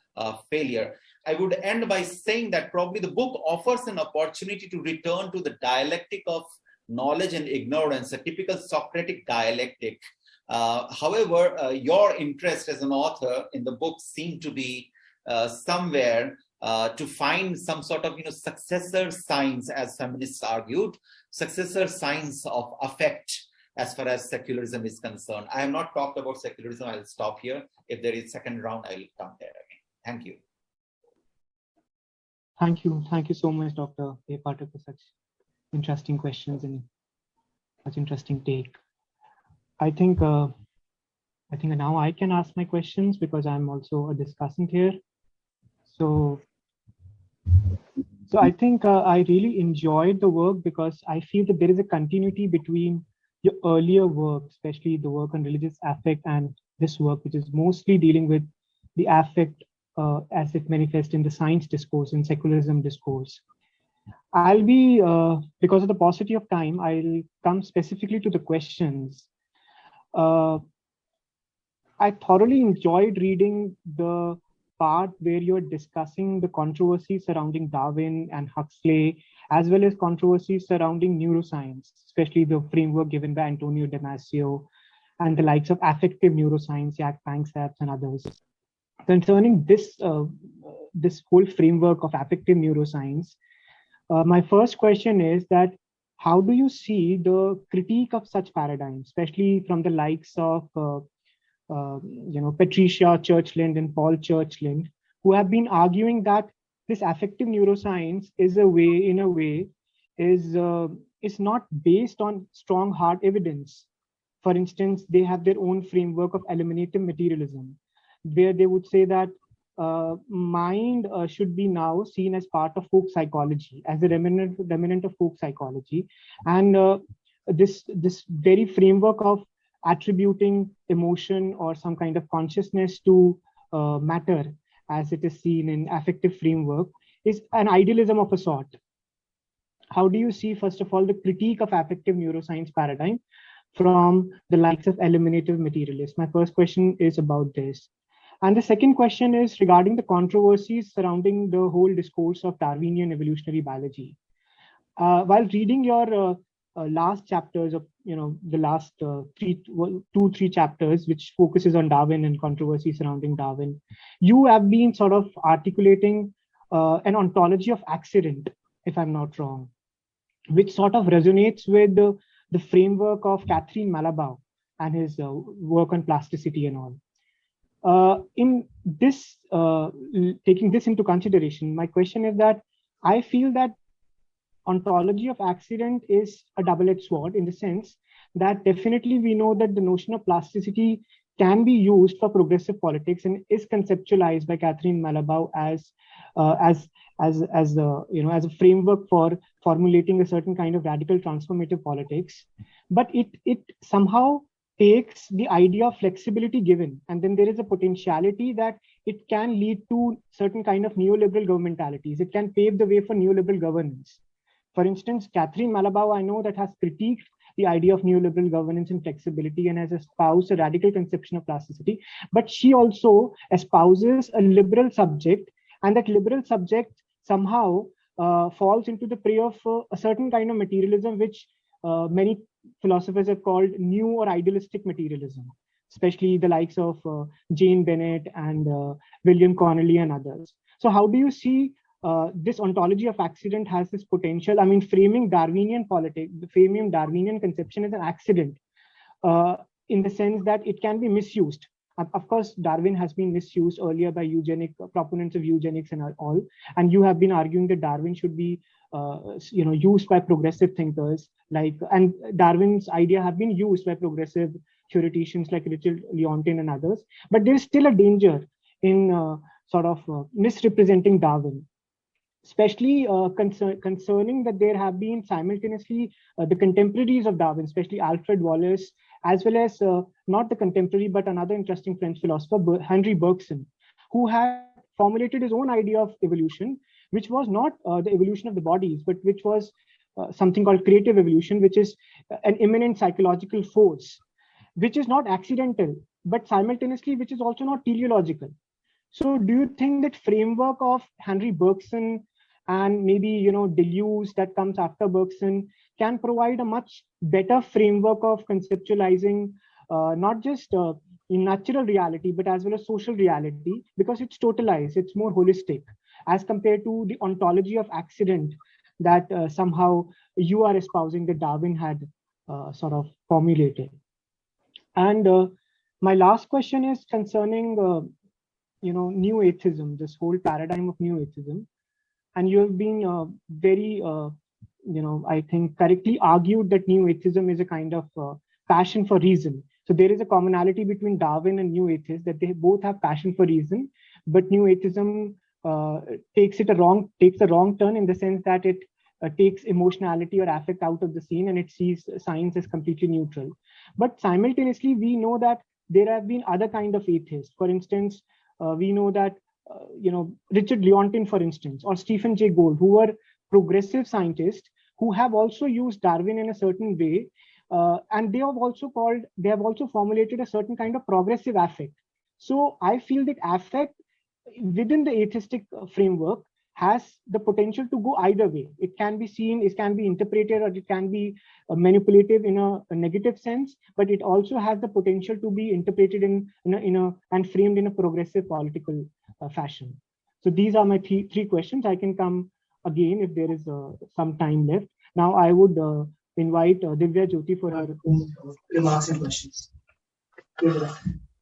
failure. I would end by saying that probably the book offers an opportunity to return to the dialectic of knowledge and ignorance, a typical Socratic dialectic. However, your interest as an author in the book seemed to be somewhere to find some sort of successor science, as feminists argued, successor science of affect as far as secularism is concerned. I have not talked about secularism. I'll stop here. If there is second round, I will come there again. Thank you. Thank you. Thank you so much, Dr. Dev Pathak, for such interesting questions and such interesting take. I think now I can ask my questions because I'm also a discussant here. So I think I really enjoyed the work because I feel that there is a continuity between your earlier work, especially the work on religious affect, and this work, which is mostly dealing with the affect as it manifests in the science discourse and secularism discourse. I'll be, because of the paucity of time, I'll come specifically to the questions. I thoroughly enjoyed reading the part where you're discussing the controversies surrounding Darwin and Huxley, as well as controversies surrounding neuroscience, especially the framework given by Antonio Damasio and the likes of affective neuroscience, Jack Panksepp and others. Concerning this, this whole framework of affective neuroscience, my first question is that how do you see the critique of such paradigms, especially from the likes of Patricia Churchland and Paul Churchland, who have been arguing that this affective neuroscience is is not based on strong hard evidence. For instance, they have their own framework of eliminative materialism, where they would say that mind should be now seen as part of folk psychology, as a remnant of folk psychology, and this very framework of attributing emotion or some kind of consciousness to matter, as it is seen in affective framework, is an idealism of a sort. How do you see, first of all, the critique of affective neuroscience paradigm from the likes of eliminative materialists? My first question is about this. And the second question is regarding the controversies surrounding the whole discourse of Darwinian evolutionary biology. While reading your last chapters of, the last 2-3 chapters, which focuses on Darwin and controversy surrounding Darwin, you have been sort of articulating an ontology of accident, if I'm not wrong, which sort of resonates with the framework of Catherine Malabau and his work on plasticity and all. In this, taking this into consideration, my question is that I feel that ontology of accident is a double-edged sword, in the sense that definitely we know that the notion of plasticity can be used for progressive politics and is conceptualized by Catherine Malabau as a framework for formulating a certain kind of radical transformative politics. But it somehow takes the idea of flexibility given, and then there is a potentiality that it can lead to certain kind of neoliberal governmentalities. It can pave the way for neoliberal governance. For instance, Catherine Malabau, I know, that has critiqued the idea of neoliberal governance and flexibility and has espoused a radical conception of plasticity, but she also espouses a liberal subject, and that liberal subject somehow falls into the prey of a certain kind of materialism, which many philosophers have called new or idealistic materialism, especially the likes of Jane Bennett and William Connolly and others. So how do you see this ontology of accident has this potential? I mean, framing Darwinian politics, framing Darwinian conception as an accident, in the sense that it can be misused. Of course, Darwin has been misused earlier by proponents of eugenics and all, and you have been arguing that Darwin should be used by progressive thinkers, and Darwin's idea have been used by progressive theoreticians like Richard Leontin and others. But there is still a danger in misrepresenting Darwin, especially concerning that there have been simultaneously the contemporaries of Darwin, especially Alfred Wallace, as well as not the contemporary, but another interesting French philosopher, Henri Bergson, who had formulated his own idea of evolution, which was not the evolution of the bodies, but which was something called creative evolution, which is an immanent psychological force, which is not accidental, but simultaneously, which is also not teleological. So do you think that framework of Henry Bergson and maybe, Deleuze that comes after Bergson can provide a much better framework of conceptualizing not just in natural reality, but as well as social reality, because it's totalized, it's more holistic as compared to the ontology of accident that somehow you are espousing that Darwin had sort of formulated. And my last question is concerning, new atheism, this whole paradigm of new atheism. And you have been very, I think correctly argued that new atheism is a kind of passion for reason. So there is a commonality between Darwin and new atheists, that they both have passion for reason, but new atheism takes a wrong turn in the sense that it takes emotionality or affect out of the scene, and it sees science as completely neutral. But simultaneously, we know that there have been other kind of atheists. For instance, we know that Richard Leontin, for instance, or Stephen Jay Gould, who were progressive scientists who have also used Darwin in a certain way, and they have also formulated a certain kind of progressive affect. So I feel that affect within the atheistic framework has the potential to go either way. It can be seen, it can be interpreted, or it can be manipulative in a negative sense, but it also has the potential to be interpreted and framed in a progressive political fashion. So these are my three questions. I can come again if there is some time left. Now I would invite Divya Jyoti for her remarks and questions.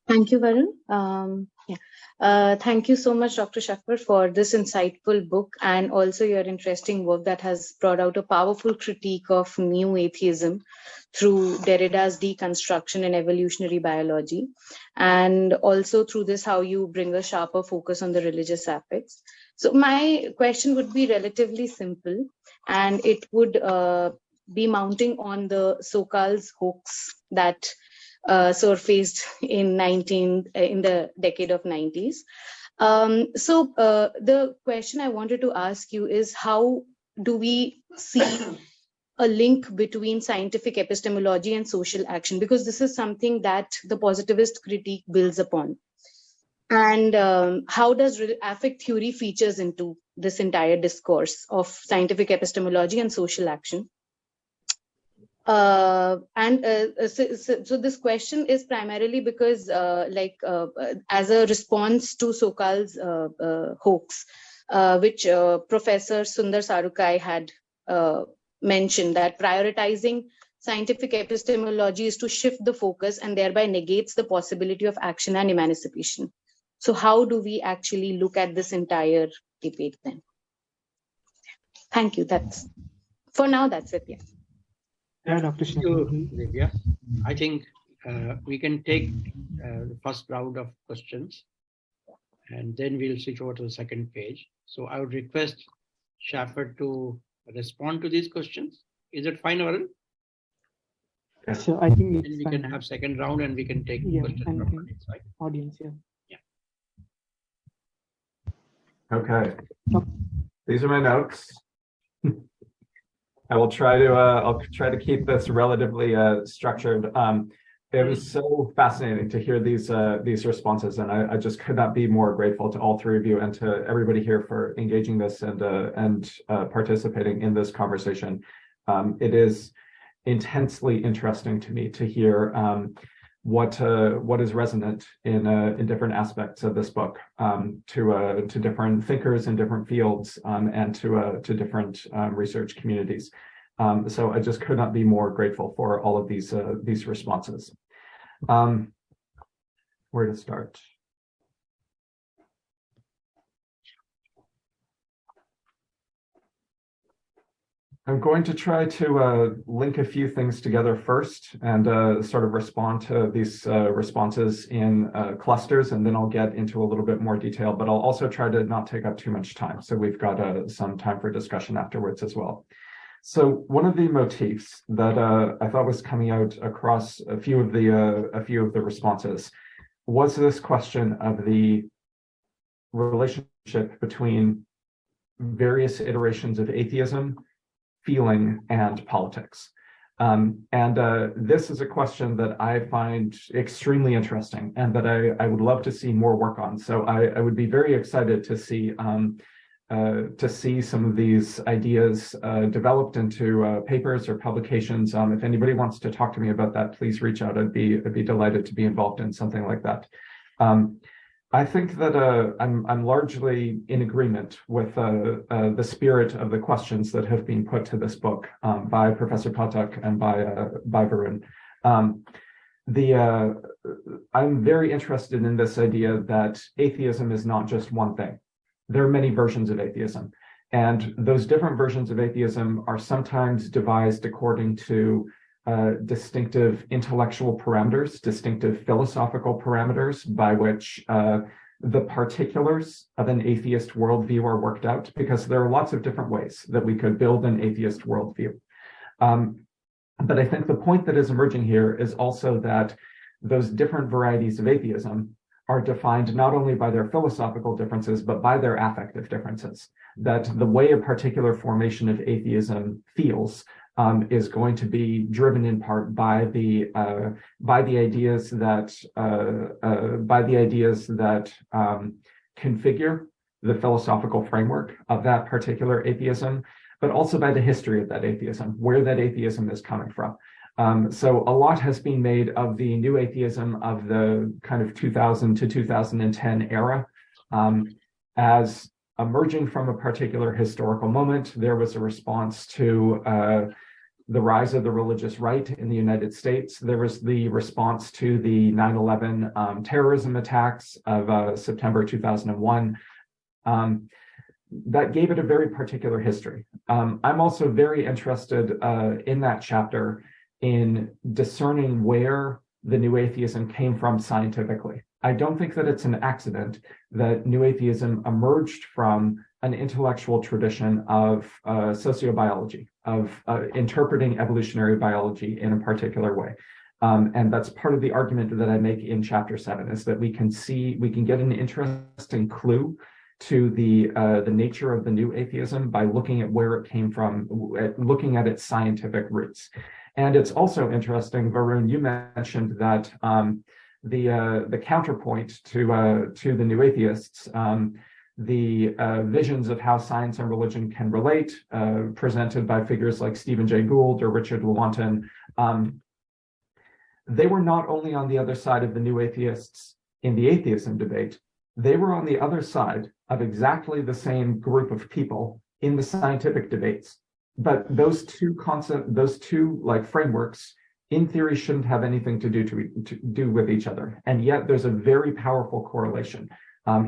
Thank you, Varun. Thank you so much, Dr. Schaefer, for this insightful book and also your interesting work that has brought out a powerful critique of new atheism through Derrida's deconstruction and evolutionary biology, and also through this how you bring a sharper focus on the religious affects. So my question would be relatively simple, and it would be mounting on the Sokal's hoax that surfaced in the decade of 90s. So the question I wanted to ask you is, how do we see a link between scientific epistemology and social action? Because this is something that the positivist critique builds upon. And how does affect theory features into this entire discourse of scientific epistemology and social action? So this question is primarily because as a response to Sokal's hoax, which Professor Sundar Sarukai had mentioned, that prioritizing scientific epistemology is to shift the focus and thereby negates the possibility of action and emancipation. So how do we actually look at this entire debate then? Thank you. That's it. Yeah. Yeah, Dr. Thank you, Divya. I think we can take the first round of questions, and then we'll switch over to the second page. So I would request Schaefer to respond to these questions. Is it fine, Varun? So I think then we can have second round, and we can take questions from audience, right? Audience, yeah. Okay. These are my notes. I will try to I'll try to keep this relatively structured. It was so fascinating to hear these responses, and I just could not be more grateful to all three of you and to everybody here for engaging this and participating in this conversation. It is intensely interesting to me to hear what is resonant in different aspects of this book to different thinkers in different fields and to different research communities. So I just could not be more grateful for all of these responses. Where to start? I'm going to try to link a few things together first and sort of respond to these responses in clusters, and then I'll get into a little bit more detail, but I'll also try to not take up too much time. So we've got some time for discussion afterwards as well. So one of the motifs that I thought was coming out across a few of the responses was this question of the relationship between various iterations of atheism, feeling, and politics. This is a question that I find extremely interesting and that I would love to see more work on. So I would be very excited to see some of these ideas developed into papers or publications. If anybody wants to talk to me about that, please reach out. I'd be delighted to be involved in something like that. I think that I'm largely in agreement with the spirit of the questions that have been put to this book by Professor Pathak and by Varun. I'm very interested in this idea that atheism is not just one thing. There are many versions of atheism, and those different versions of atheism are sometimes devised according to distinctive intellectual parameters, distinctive philosophical parameters by which the particulars of an atheist worldview are worked out, because there are lots of different ways that we could build an atheist worldview. But I think the point that is emerging here is also that those different varieties of atheism are defined not only by their philosophical differences, but by their affective differences. That the way a particular formation of atheism feels is going to be driven in part by the ideas that configure the philosophical framework of that particular atheism, but also by the history of that atheism, where that atheism is coming from. So a lot has been made of the new atheism of the kind of 2000 to 2010 era as emerging from a particular historical moment. There was a response to the rise of the religious right in the United States. There was the response to the 9/11 terrorism attacks of September 2001. That gave it a very particular history. I'm also very interested in that chapter in discerning where the new atheism came from scientifically. I don't think that it's an accident that new atheism emerged from an intellectual tradition of sociobiology, of interpreting evolutionary biology in a particular way. And that's part of the argument that I make in chapter 7, is that we can get an interesting clue to the nature of the new atheism by looking at where it came from, looking at its scientific roots. And it's also interesting, Varun, you mentioned that the counterpoint to the new atheists, the visions of how science and religion can relate, presented by figures like Stephen Jay Gould or Richard Lewontin, they were not only on the other side of the new atheists in the atheism debate, they were on the other side of exactly the same group of people in the scientific debates. But those two frameworks, in theory, shouldn't have anything to do with each other. And yet there's a very powerful correlation.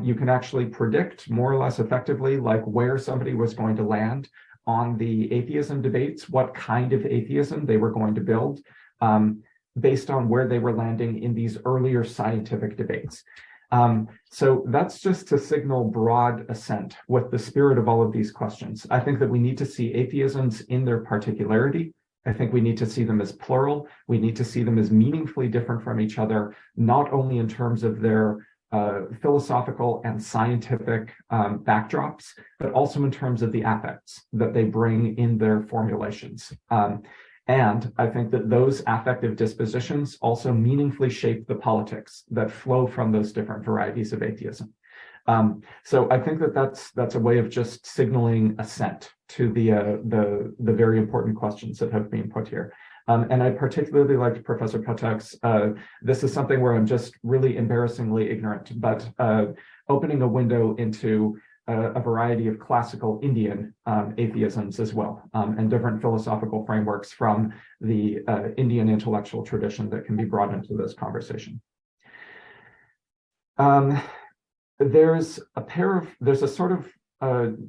You can actually predict more or less effectively where somebody was going to land on the atheism debates, what kind of atheism they were going to build, based on where they were landing in these earlier scientific debates. So that's just to signal broad assent with the spirit of all of these questions. I think that we need to see atheisms in their particularity. I think we need to see them as plural. We need to see them as meaningfully different from each other, not only in terms of their philosophical and scientific backdrops, but also in terms of the affects that they bring in their formulations. And I think that those affective dispositions also meaningfully shape the politics that flow from those different varieties of atheism. So I think that that's a way of just signaling assent to the very important questions that have been put here. And I particularly liked Professor Pathak's, this is something where I'm just really embarrassingly ignorant, but opening a window into a variety of classical Indian atheisms as well, and different philosophical frameworks from the Indian intellectual tradition that can be brought into this conversation. There's a sort of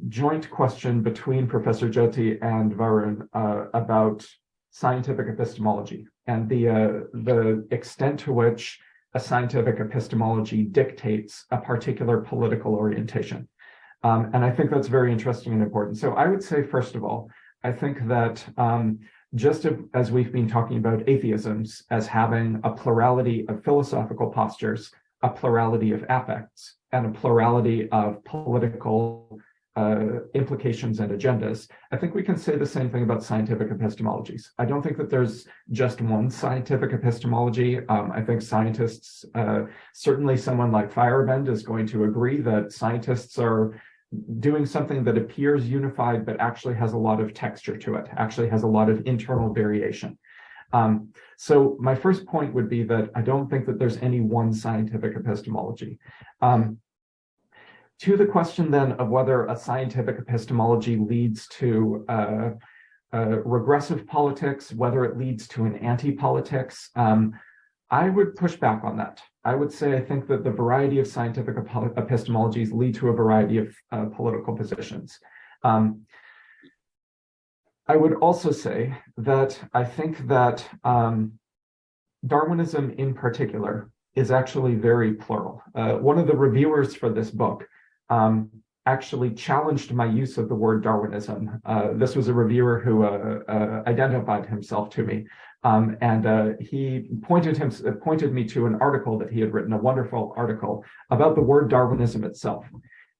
joint question between Professor Jyoti and Varun about scientific epistemology and the extent to which a scientific epistemology dictates a particular political orientation. And I think that's very interesting and important. So I would say, first of all, I think that just as we've been talking about atheisms as having a plurality of philosophical postures, a plurality of affects and a plurality of political implications and agendas, I think we can say the same thing about scientific epistemologies. I don't think that there's just one scientific epistemology. I think scientists, certainly someone like Feyerabend is going to agree that scientists are doing something that appears unified, but actually has a lot of texture to it, actually has a lot of internal variation. So my first point would be that I don't think that there's any one scientific epistemology. To the question then of whether a scientific epistemology leads to regressive politics, whether it leads to an anti-politics, I would push back on that. I would say I think that the variety of scientific epistemologies lead to a variety of political positions. I would also say that I think that Darwinism in particular is actually very plural. One of the reviewers for this book actually challenged my use of the word Darwinism. This was a reviewer who identified himself to me, and he pointed me to an article that he had written, a wonderful article about the word Darwinism itself.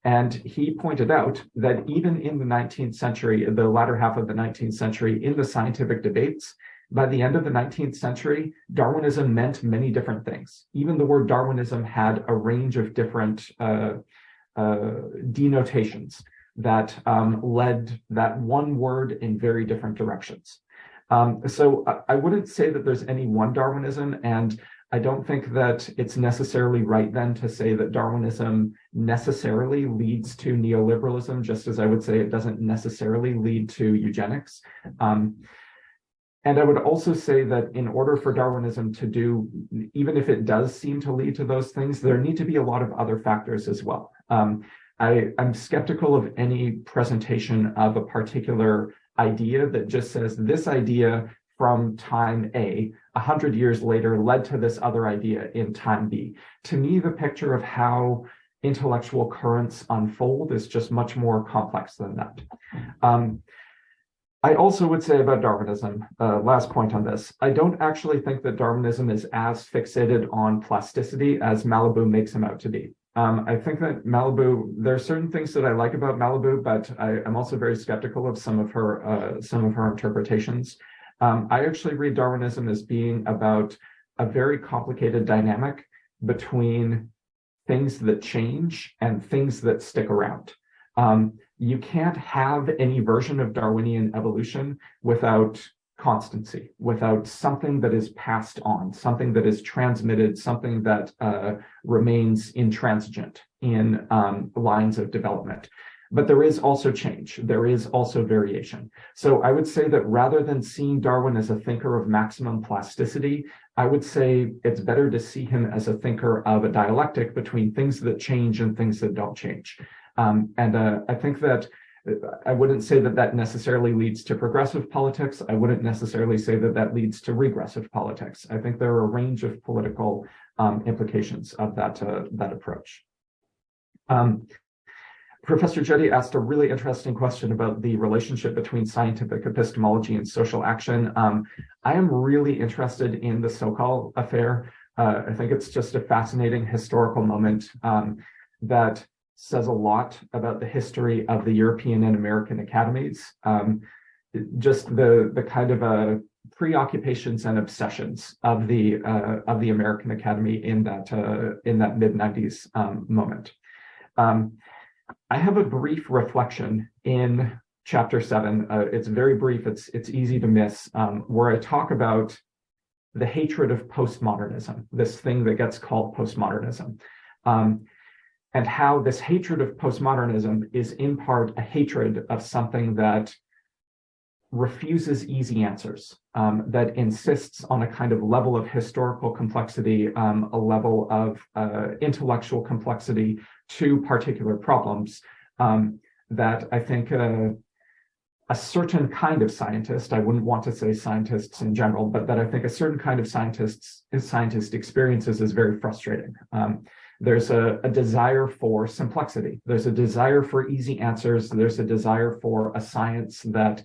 And he pointed out that even in the 19th century, the latter half of the 19th century, in the scientific debates, by the end of the 19th century, Darwinism meant many different things. Even the word Darwinism had a range of different denotations that led that one word in very different directions. So I wouldn't say that there's any one Darwinism, and I don't think that it's necessarily right then to say that Darwinism necessarily leads to neoliberalism, just as I would say it doesn't necessarily lead to eugenics. And I would also say that in order for Darwinism to do, even if it does seem to lead to those things, there need to be a lot of other factors as well. I'm skeptical of any presentation of a particular idea that just says this idea from time A, 100 years later, led to this other idea in time B. To me, the picture of how intellectual currents unfold is just much more complex than that. I also would say about Darwinism, last point on this, I don't actually think that Darwinism is as fixated on plasticity as Malibu makes him out to be. I think that Malibu, there are certain things that I like about Malibu, but I'm also very skeptical of some of her interpretations. I actually read Darwinism as being about a very complicated dynamic between things that change and things that stick around. You can't have any version of Darwinian evolution without constancy, without something that is passed on, something that is transmitted, something that remains intransigent in lines of development. But there is also change. There is also variation. So I would say that rather than seeing Darwin as a thinker of maximum plasticity, I would say it's better to see him as a thinker of a dialectic between things that change and things that don't change. I think that I wouldn't say that that necessarily leads to progressive politics. I wouldn't necessarily say that that leads to regressive politics. I think there are a range of political implications of that approach. Professor Jyoti asked a really interesting question about the relationship between scientific epistemology and social action. I am really interested in the Sokal affair. I think it's just a fascinating historical moment that says a lot about the history of the European and American academies. Just the kind of preoccupations and obsessions of the American Academy in that mid-90s moment. I have a brief reflection in chapter 7. It's very brief. It's easy to miss, where I talk about the hatred of postmodernism, this thing that gets called postmodernism, and how this hatred of postmodernism is in part a hatred of something that refuses easy answers, that insists on a kind of level of historical complexity, a level of intellectual complexity to particular problems, that I think a certain kind of scientist, I wouldn't want to say scientists in general, but that I think a certain kind of scientist experiences is very frustrating. There's a desire for simplicity. There's a desire for easy answers. There's a desire for a science that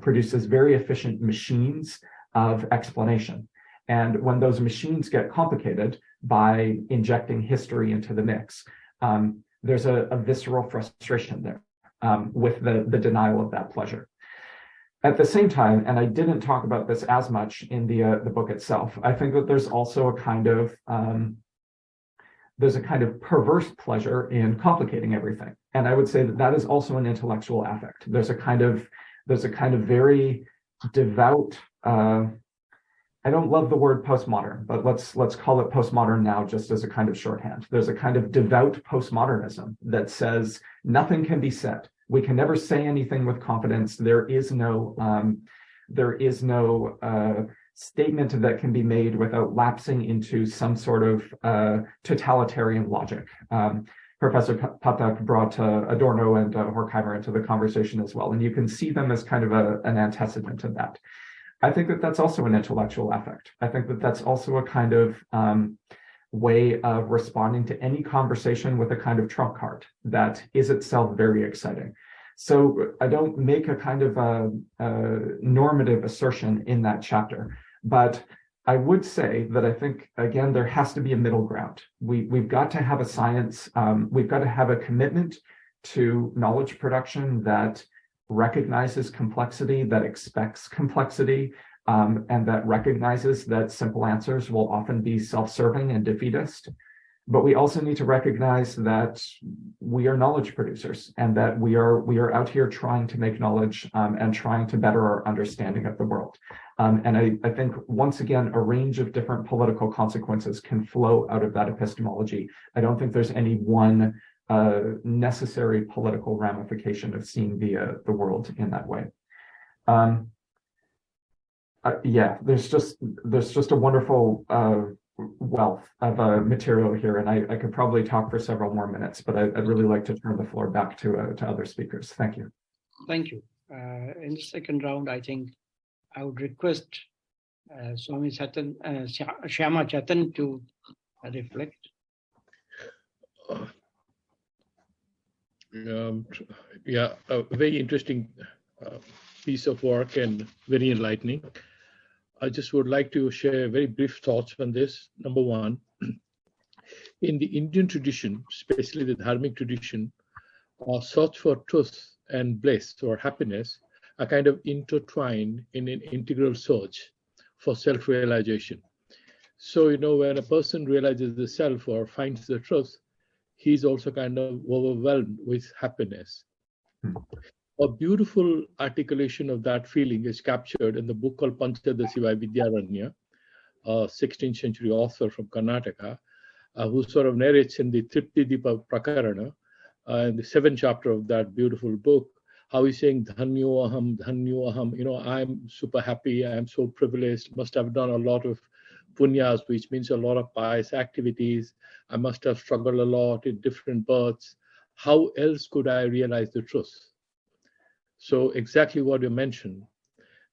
produces very efficient machines of explanation. And when those machines get complicated by injecting history into the mix, there's a visceral frustration there with the denial of that pleasure. At the same time, and I didn't talk about this as much in the book itself, I think that there's also a kind of perverse pleasure in complicating everything, and I would say that is also an intellectual affect. There's a kind of very devout. I don't love the word postmodern, but let's call it postmodern now, just as a kind of shorthand. There's a kind of devout postmodernism that says nothing can be said. We can never say anything with confidence. There is no statement that can be made without lapsing into some sort of totalitarian logic. Professor Pathak brought Adorno and Horkheimer into the conversation as well, and you can see them as kind of an antecedent of that. I think that that's also an intellectual affect. I think that that's also a kind of way of responding to any conversation with a kind of trump card that is itself very exciting. So I don't make a kind of a normative assertion in that chapter, but I would say that I think, again, there has to be a middle ground. We've got to have a science, we've got to have a commitment to knowledge production that recognizes complexity, that expects complexity, and that recognizes that simple answers will often be self-serving and defeatist. But we also need to recognize that we are knowledge producers and that we are out here trying to make knowledge and trying to better our understanding of the world. And I think, once again, a range of different political consequences can flow out of that epistemology. I don't think there's any one necessary political ramification of seeing the world in that way. Yeah, there's just a wonderful wealth of material here, and I could probably talk for several more minutes, but I'd really like to turn the floor back to other speakers. Thank you. Thank you. In the second round, I think I would request Swami Shyama Chatan to reflect. Yeah, a very interesting piece of work and very enlightening. I just would like to share very brief thoughts on this. Number one, in the Indian tradition, especially the Dharmic tradition, search for truth and bliss or happiness are kind of intertwined in an integral search for self-realization. So, when a person realizes the self or finds the truth, he's also kind of overwhelmed with happiness. A beautiful articulation of that feeling is captured in the book called Panchadasi by Vidyaranya, a 16th century author from Karnataka, who sort of narrates in the Tripti Dipa Prakarana, in the 7th chapter of that beautiful book, how he's saying, Dhanyo aham, I'm super happy, I'm so privileged, must have done a lot of punyas, which means a lot of pious activities. I must have struggled a lot in different births. How else could I realize the truth? So exactly what you mentioned.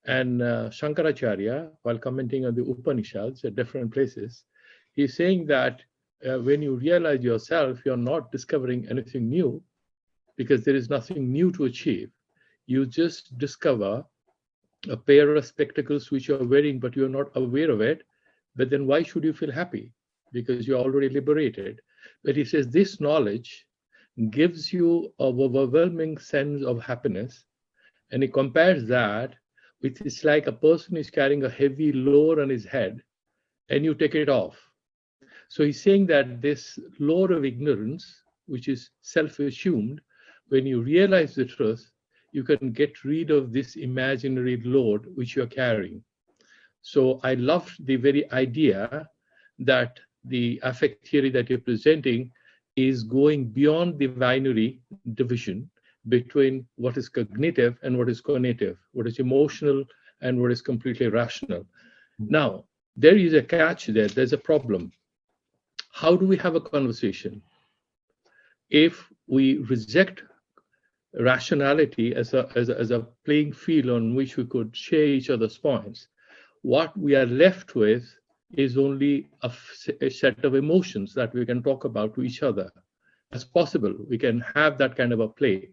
And Shankaracharya, while commenting on the Upanishads at different places, he's saying that when you realize yourself, you're not discovering anything new because there is nothing new to achieve. You just discover a pair of spectacles which you're wearing, but you're not aware of it. But then why should you feel happy? Because you're already liberated. But he says this knowledge gives you an overwhelming sense of happiness. And he compares that with, it's like a person is carrying a heavy load on his head and you take it off. So he's saying that this load of ignorance, which is self-assumed, when you realize the truth, you can get rid of this imaginary load which you're carrying. So I loved the very idea that the affect theory that you're presenting is going beyond the binary division between what is cognitive and what is cognitive, what is emotional and what is completely rational. Now, there is a catch there, there's a problem. How do we have a conversation if we reject rationality as a playing field on which we could share each other's points? What we are left with is only a set of emotions that we can talk about to each other. As possible, we can have that kind of a play.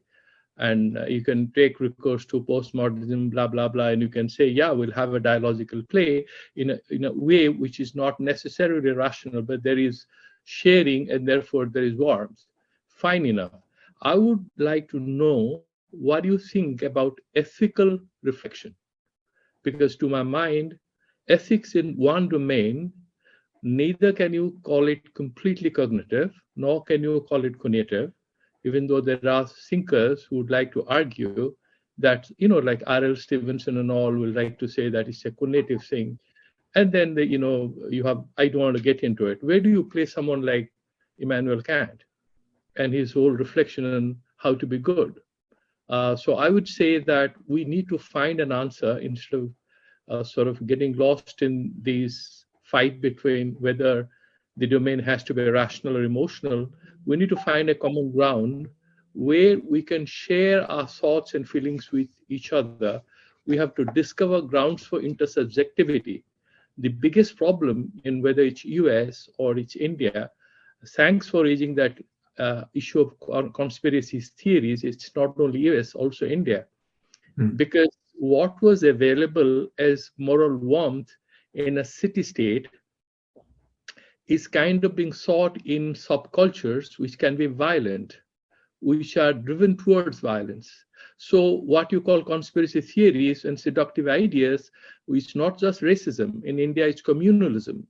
And you can take recourse to postmodernism, blah, blah, blah, and you can say, yeah, we'll have a dialogical play in a way which is not necessarily rational, but there is sharing and therefore there is warmth. Fine enough. I would like to know what you think about ethical reflection, because to my mind, ethics in one domain, neither can you call it completely cognitive, nor can you call it cognitive, even though there are thinkers who would like to argue that, like R.L. Stevenson and all will like to say that it's a cognitive thing. And then, you have, I don't want to get into it. Where do you place someone like Immanuel Kant and his whole reflection on how to be good? So I would say that we need to find an answer instead of sort of getting lost in these fight between whether the domain has to be rational or emotional. We need to find a common ground where we can share our thoughts and feelings with each other. We have to discover grounds for intersubjectivity. The biggest problem in whether it's US or it's India, thanks for raising that issue of conspiracy theories, it's not only US, also India. Because what was available as moral warmth in a city-state is kind of being sought in subcultures which can be violent, which are driven towards violence. So what you call conspiracy theories and seductive ideas, which not just racism, in India it's communalism,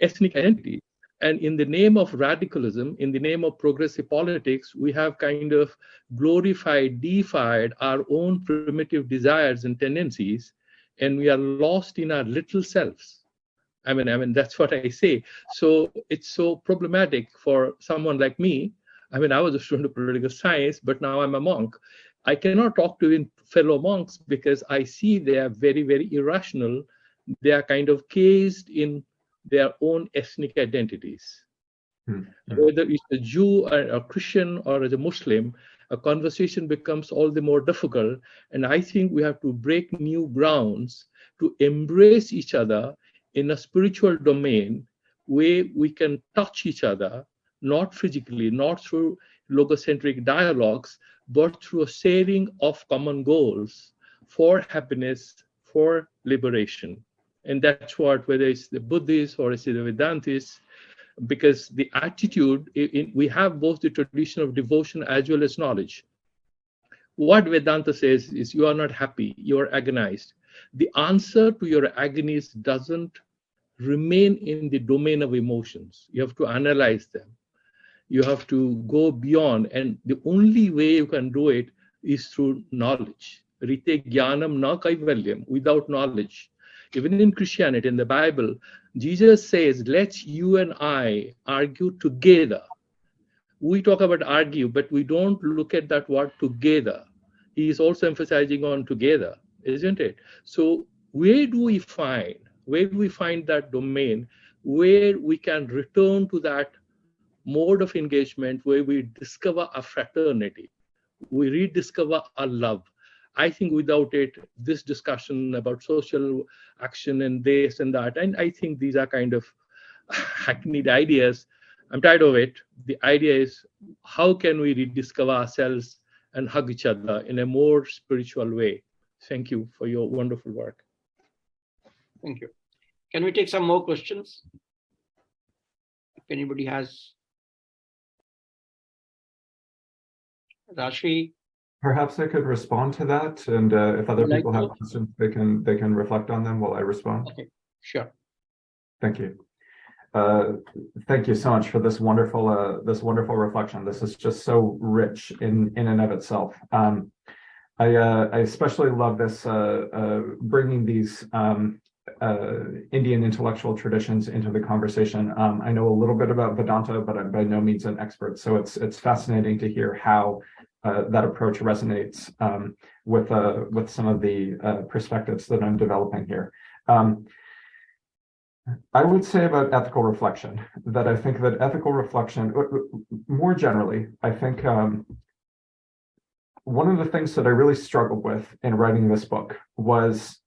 ethnic identity. And in the name of radicalism, in the name of progressive politics, we have kind of glorified, deified our own primitive desires and tendencies, and we are lost in our little selves. I mean, that's what I say. So it's so problematic for someone like me. I mean, I was a student of political science, but now I'm a monk. I cannot talk to fellow monks because I see they are very, very irrational. They are kind of cased in their own ethnic identities. Whether it's a Jew or a Christian or as a Muslim, a conversation becomes all the more difficult. And I think we have to break new grounds to embrace each other in a spiritual domain where we can touch each other, not physically, not through logocentric dialogues, but through a sharing of common goals for happiness, for liberation. And that's what, whether it's the Buddhists or it's the Vedantists, because the attitude, we have both the tradition of devotion as well as knowledge. What Vedanta says is you are not happy, you are agonized. The answer to your agonies doesn't remain in the domain of emotions. You have to analyze them. You have to go beyond, and the only way you can do it is through knowledge. Rite jnanam na kaivalyam, without knowledge. Even in Christianity, in the Bible, Jesus says, let's you and I argue together. We talk about argue, but we don't look at that word together. He is also emphasizing on together, isn't it? So where do we find that domain where we can return to that mode of engagement where we discover a fraternity, we rediscover our love? I think without it, this discussion about social action and this and that, and I think these are kind of hackneyed ideas. I'm tired of it. The idea is, how can we rediscover ourselves and hug each other in a more spiritual way? Thank you for your wonderful work. Thank you. Can we take some more questions? If anybody has. Rashi. Perhaps I could respond to that, and if other people have questions, they can reflect on them while I respond. Okay, sure. Thank you. Thank you so much for this wonderful reflection. This is just so rich in and of itself. I especially love this bringing these Indian intellectual traditions into the conversation. I know a little bit about Vedanta, but I'm by no means an expert. So it's fascinating to hear how that approach resonates with some of the perspectives that I'm developing here. I would say about ethical reflection that I think that ethical reflection, more generally, I think one of the things that I really struggled with in writing this book was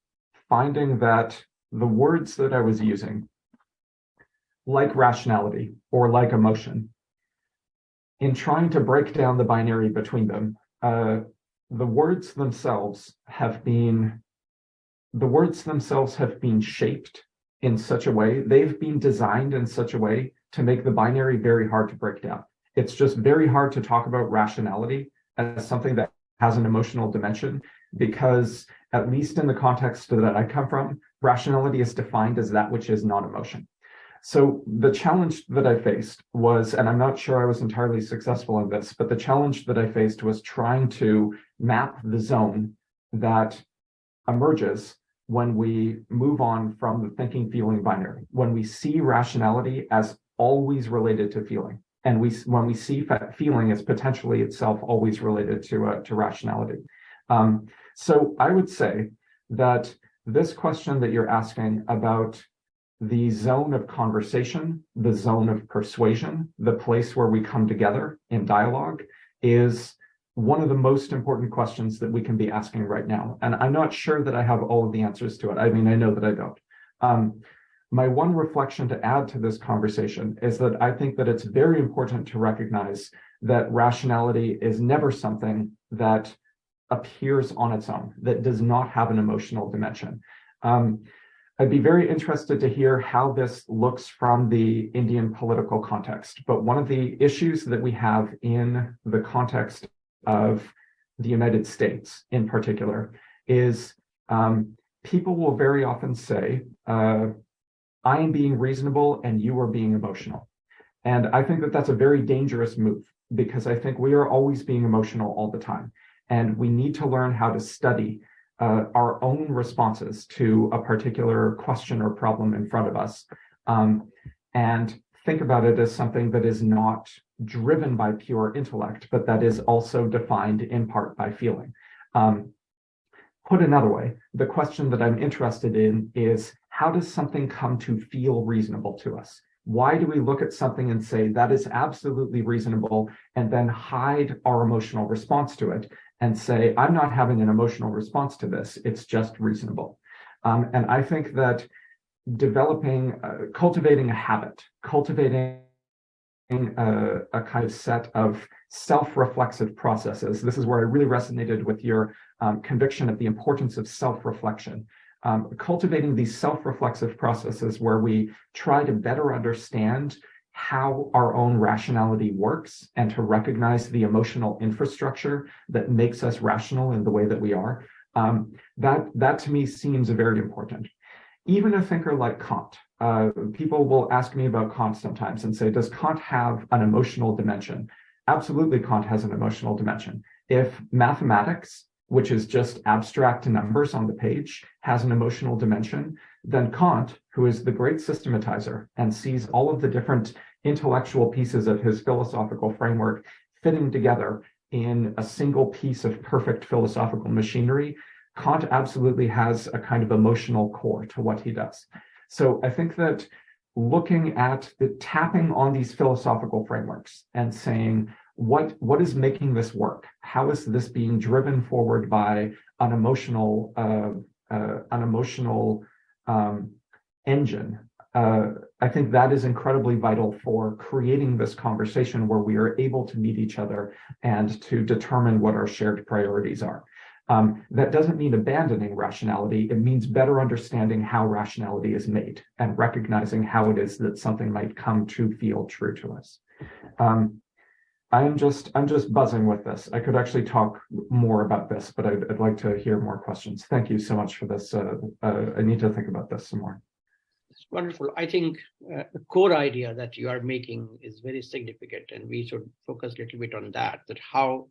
finding that the words that I was using, like rationality or like emotion, in trying to break down the binary between them, the words themselves have been shaped in such a way, they've been designed in such a way to make the binary very hard to break down. It's just very hard to talk about rationality as something that has an emotional dimension, because at least in the context that I come from, rationality is defined as that which is not emotion. So the challenge that I faced was, and I'm not sure I was entirely successful in this, but the challenge that I faced was trying to map the zone that emerges when we move on from the thinking feeling binary, when we see rationality as always related to feeling, and when we see feeling as potentially itself always related to rationality. So I would say that this question that you're asking about the zone of conversation, the zone of persuasion, the place where we come together in dialogue, is one of the most important questions that we can be asking right now. And I'm not sure that I have all of the answers to it. I mean, I know that I don't. My one reflection to add to this conversation is that I think that it's very important to recognize that rationality is never something that appears on its own, that does not have an emotional dimension. I'd be very interested to hear how this looks from the Indian political context. But one of the issues that we have in the context of the United States in particular is people will very often say, I am being reasonable and you are being emotional. And I think that that's a very dangerous move, because I think we are always being emotional all the time. And we need to learn how to study our own responses to a particular question or problem in front of us, and think about it as something that is not driven by pure intellect, but that is also defined in part by feeling. Put another way, the question that I'm interested in is, how does something come to feel reasonable to us? Why do we look at something and say that is absolutely reasonable, and then hide our emotional response to it and say, I'm not having an emotional response to this, it's just reasonable. And I think that cultivating a habit, cultivating a kind of set of self-reflexive processes. This is where I really resonated with your conviction of the importance of self-reflection. Cultivating these self-reflexive processes where we try to better understand how our own rationality works and to recognize the emotional infrastructure that makes us rational in the way that we are. That to me seems very important. Even a thinker like Kant, people will ask me about Kant sometimes and say, does Kant have an emotional dimension? Absolutely, Kant has an emotional dimension. If mathematics, which is just abstract numbers on the page, has an emotional dimension, then Kant, who is the great systematizer and sees all of the different intellectual pieces of his philosophical framework fitting together in a single piece of perfect philosophical machinery, Kant absolutely has a kind of emotional core to what he does. So I think that looking at tapping on these philosophical frameworks and saying, what is making this work? How is this being driven forward by an emotional engine? I think that is incredibly vital for creating this conversation where we are able to meet each other and to determine what our shared priorities are. That doesn't mean abandoning rationality. It means better understanding how rationality is made and recognizing how it is that something might come to feel true to us. I'm just buzzing with this. I could actually talk more about this, but I'd like to hear more questions. Thank you so much for this. I need to think about this some more. It's wonderful. I think the core idea that you are making is very significant, and we should focus a little bit on that how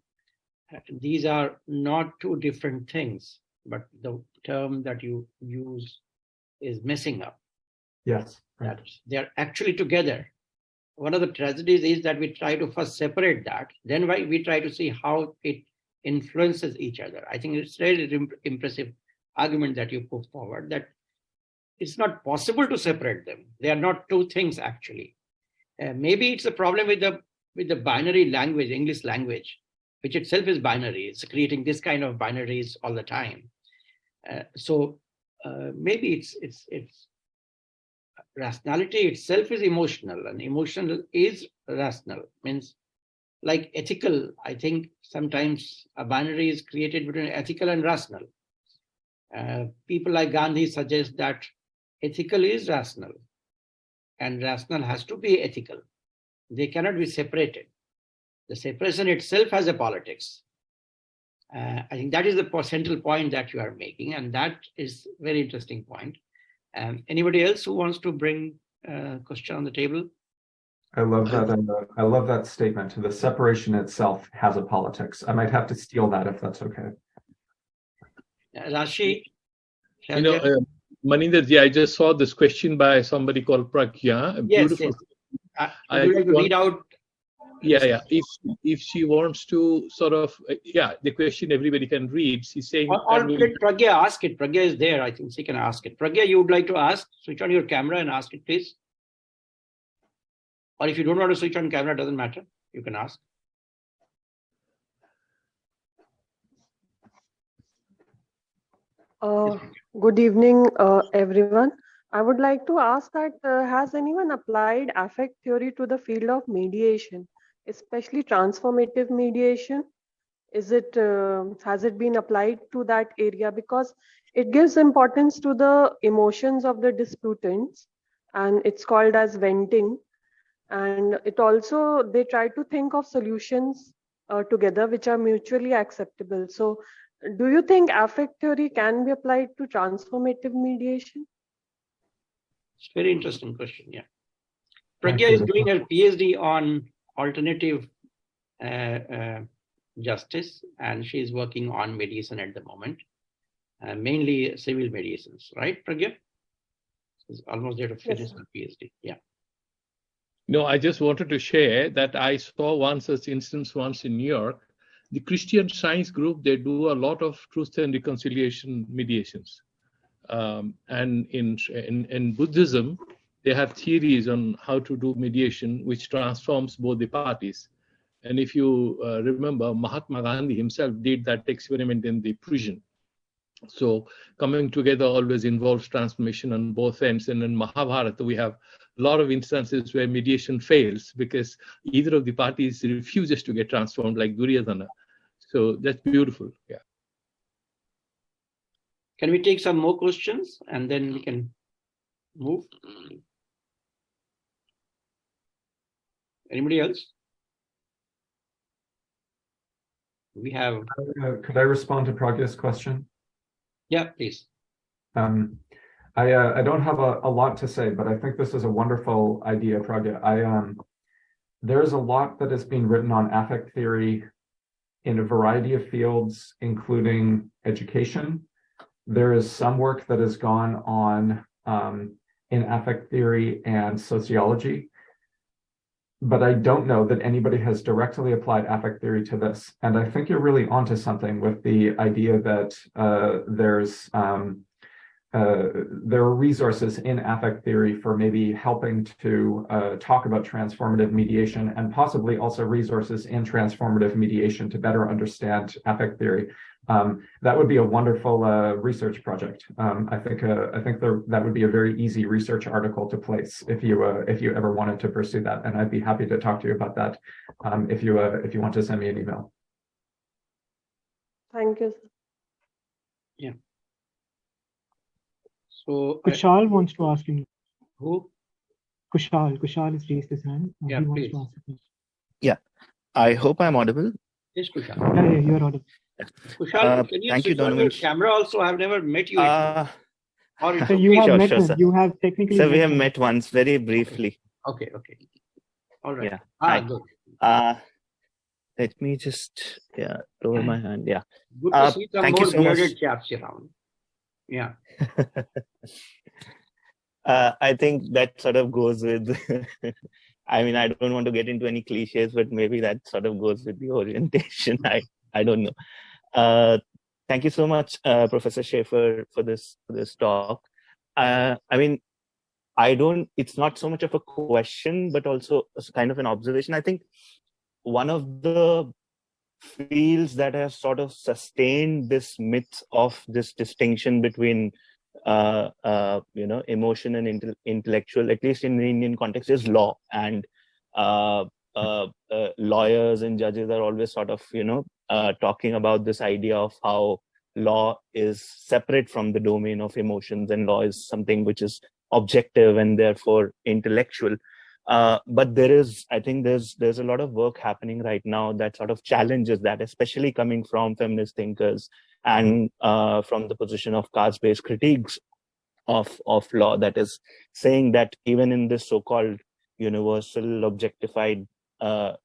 these are not two different things, but the term that you use is messing up. Yes. Right. That they're actually together. One of the tragedies is that we try to first separate that, then we try to see how it influences each other. I think it's really impressive argument that you put forward, that it's not possible to separate them. They are not two things actually. Maybe it's a problem with the binary language, English language, which itself is binary. It's creating this kind of binaries all the time. So maybe it's rationality itself is emotional, and emotional is rational. Means like ethical, I think sometimes a binary is created between ethical and rational. People like Gandhi suggest that ethical is rational and rational has to be ethical. They cannot be separated. The separation itself has a politics. I think that is the central point that you are making, and that is a very interesting point. Anybody else who wants to bring a question on the table? I love that. I love that statement. The separation itself has a politics. I might have to steal that if that's okay. Rashi? Manindra, I just saw this question by somebody called Pragya. Yes, beautiful. yes. I would like to read out. Yeah. If she wants to sort of, the question everybody can read. She's saying. Or let Pragya ask it. Pragya is there. I think she can ask it. Pragya, you would like to ask? Switch on your camera and ask it, please. Or if you don't want to switch on camera, doesn't matter. You can ask. Good evening, everyone. I would like to ask that has anyone applied affect theory to the field of mediation, especially transformative mediation? Has it been applied to that area? Because it gives importance to the emotions of the disputants, and it's called as venting. And it also, they try to think of solutions together which are mutually acceptable. So do you think affect theory can be applied to transformative mediation? It's a very interesting question, yeah. Pragya is doing her PhD on alternative justice, and she's working on mediation at the moment, mainly civil mediations, right, Pragya? She's almost there to finish her PhD, yeah. No, I just wanted to share that I saw one such instance once in New York. The Christian Science group, they do a lot of truth and reconciliation mediations. And in Buddhism, they have theories on how to do mediation, which transforms both the parties. And if you remember, Mahatma Gandhi himself did that experiment in the prison. So coming together always involves transformation on both ends. And in Mahabharata, we have a lot of instances where mediation fails because either of the parties refuses to get transformed, like Duryodhana. So that's beautiful. Yeah. Can we take some more questions and then we can move? Anybody else? We have. Could I respond to Pragya's question? Yeah, please. I don't have a lot to say, but I think this is a wonderful idea, Pragya. There's a lot that is being written on affect theory in a variety of fields, including education. There is some work that has gone on in affect theory and sociology, but I don't know that anybody has directly applied affect theory to this. And I think you're really onto something with the idea that there are resources in affect theory for maybe helping to talk about transformative mediation, and possibly also resources in transformative mediation to better understand affect theory. That would be a wonderful research project. I think that would be a very easy research article to place if you ever wanted to pursue that, and I'd be happy to talk to you about that if you want to send me an email. Thank you. Yeah. So Kushal wants to ask him. Who? Kushal has raised his hand. Yeah, he wants please. to ask a question. Yeah, I hope I'm audible. Yes, Kushal. Yeah, you're audible. Kushal, can you thank you, switch on Donovan. your camera also? I've never met you. Or it's So you have Sure, met sure, him. sir. You have technically. So we have him. met once very briefly. Okay. All right. Yeah. Ah, Hi. good. Let me just lower my hand. Yeah. Good to see some thank you more so much. bearded chaps around. Yeah. I think that sort of goes with, I mean, I don't want to get into any cliches, but maybe that sort of goes with the orientation. I don't know. Thank you so much, Professor Schaefer, for this talk. I mean, it's not so much of a question, but also kind of an observation. I think one of the fields that has sort of sustained this myth of this distinction between emotion and intellectual, at least in the Indian context, is law. And lawyers and judges are always sort of, talking about this idea of how law is separate from the domain of emotions, and law is something which is objective and therefore intellectual. But I think there's a lot of work happening right now that sort of challenges that, especially coming from feminist thinkers and from the position of caste-based critiques of law, that is saying that even in this so-called universal objectified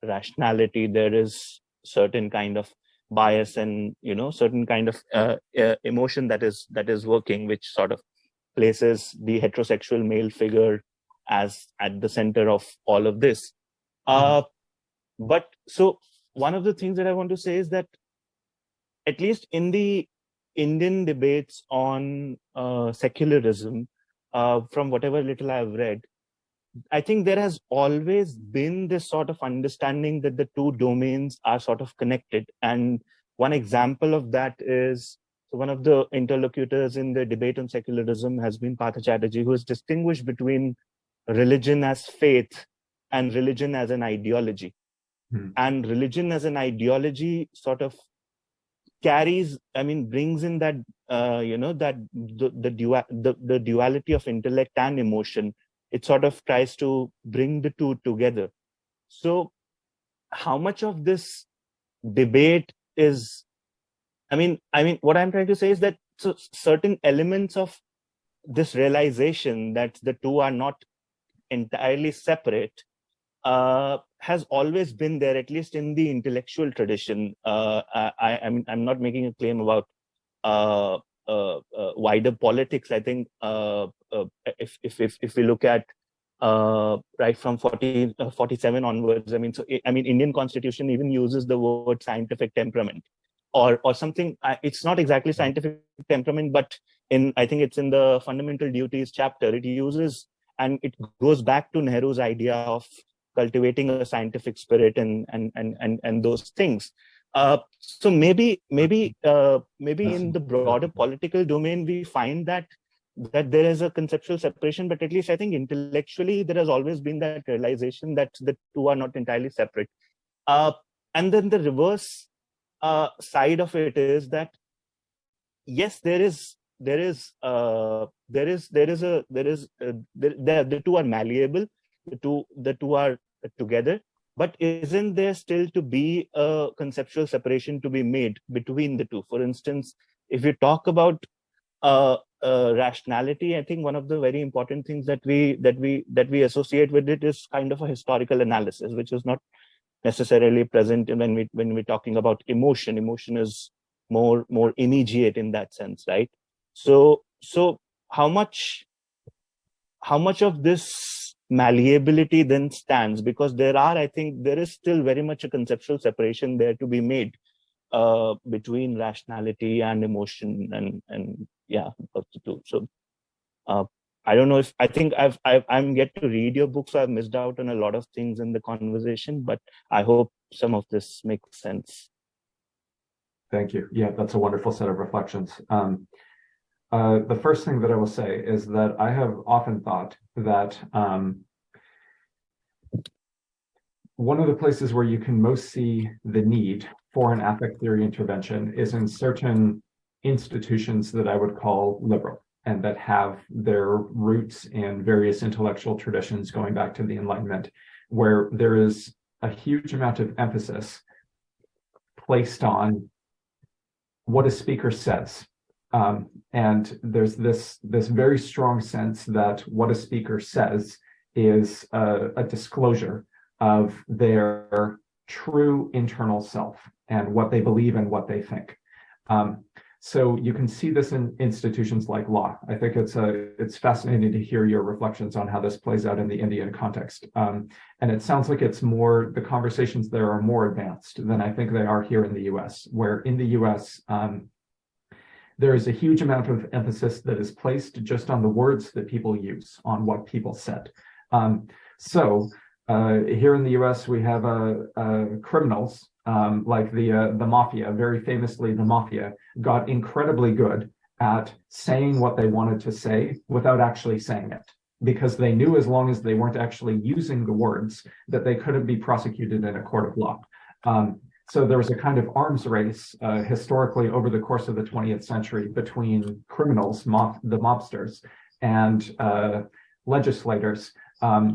rationality, there is certain kind of bias and certain kind of emotion that is working, which sort of places the heterosexual male figure as at the center of all of this. But so one of the things that I want to say is that, at least in the Indian debates on secularism, from whatever little I've read, I think there has always been this sort of understanding that the two domains are sort of connected. And one example of that is, so one of the interlocutors in the debate on secularism has been Partha Chatterjee, who has distinguished between religion as faith and religion as an ideology. And religion as an ideology sort of brings in that, that the duality of intellect and emotion. It sort of tries to bring the two together. So how much of this debate is, what I'm trying to say is that certain elements of this realization that the two are not entirely separate has always been there, at least in the intellectual tradition. I'm not making a claim about wider politics. I think if we look at right from 47 onwards, Indian Constitution even uses the word scientific temperament or something. It's not exactly scientific temperament, but I think it's in the fundamental duties chapter. It uses, and it goes back to Nehru's idea of cultivating a scientific spirit and those things. So maybe in the broader political domain, we find that there is a conceptual separation, but at least I think intellectually there has always been that realization that the two are not entirely separate. And then the reverse side of it is that, yes, the two are malleable, the two are together, but isn't there still to be a conceptual separation to be made between the two? For instance, if you talk about rationality, I think one of the very important things that we associate with it is kind of a historical analysis, which is not necessarily present when we're talking about emotion. Emotion is more immediate in that sense, right? So how much of this malleability then stands? Because I think there is still very much a conceptual separation there to be made between rationality and emotion, and of the two. So I don't know if I'm yet to read your book, so I've missed out on a lot of things in the conversation, but I hope some of this makes sense. Thank you. Yeah, that's a wonderful set of reflections. The first thing that I will say is that I have often thought that one of the places where you can most see the need for an affect theory intervention is in certain institutions that I would call liberal, and that have their roots in various intellectual traditions going back to the Enlightenment, where there is a huge amount of emphasis placed on what a speaker says. And there's this very strong sense that what a speaker says is a disclosure of their true internal self and what they believe and what they think. So you can see this in institutions like law. I think it's fascinating to hear your reflections on how this plays out in the Indian context. And it sounds like the conversations there are more advanced than I think they are here in the US, where in the US, there is a huge amount of emphasis that is placed just on the words that people use, on what people said. So here in the US, we have criminals like the mafia. Very famously, the mafia got incredibly good at saying what they wanted to say without actually saying it. because they knew as long as they weren't actually using the words that they couldn't be prosecuted in a court of law. So there was a kind of arms race historically over the course of the 20th century between criminals, the mobsters, and legislators,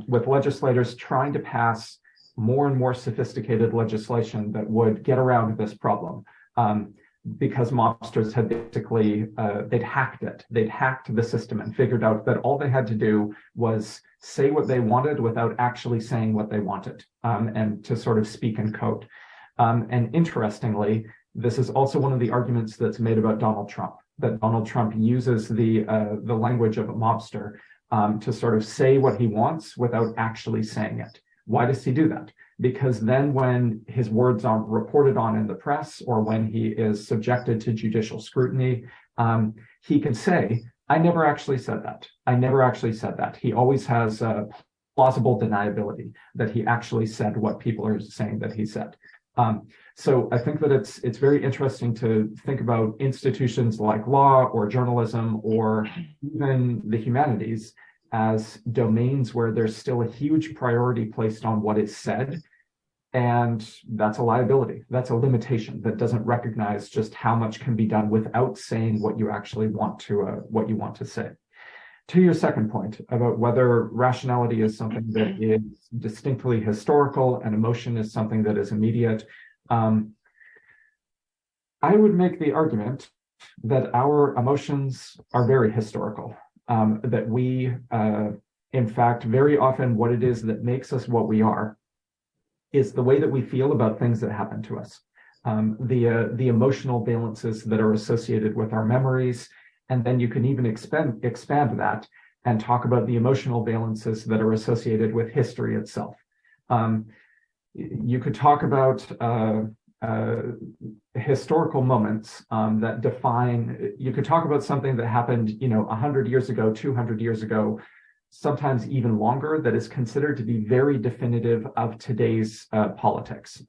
with legislators trying to pass more and more sophisticated legislation that would get around this problem. Because mobsters had basically, they'd hacked it. They'd hacked the system and figured out that all they had to do was say what they wanted without actually saying what they wanted, and to sort of speak in code. And interestingly, this is also one of the arguments that's made about Donald Trump, that Donald Trump uses the language of a mobster to sort of say what he wants without actually saying it. Why does he do that? Because then when his words are reported on in the press or when he is subjected to judicial scrutiny, he can say, I never actually said that. I never actually said that. He always has plausible deniability that he actually said what people are saying that he said. So I think that it's very interesting to think about institutions like law or journalism or even the humanities as domains where there's still a huge priority placed on what is said. And that's a liability. That's a limitation that doesn't recognize just how much can be done without saying what you actually want to say. To your second point about whether rationality is something that is distinctly historical and emotion is something that is immediate, I would make the argument that our emotions are very historical, that we, in fact, very often what it is that makes us what we are is the way that we feel about things that happen to us, the emotional balances that are associated with our memories. And then you can even expand that and talk about the emotional balances that are associated with history itself. You could talk about historical moments that define, you could talk about something that happened, 100 years ago, 200 years ago, sometimes even longer, that is considered to be very definitive of today's politics.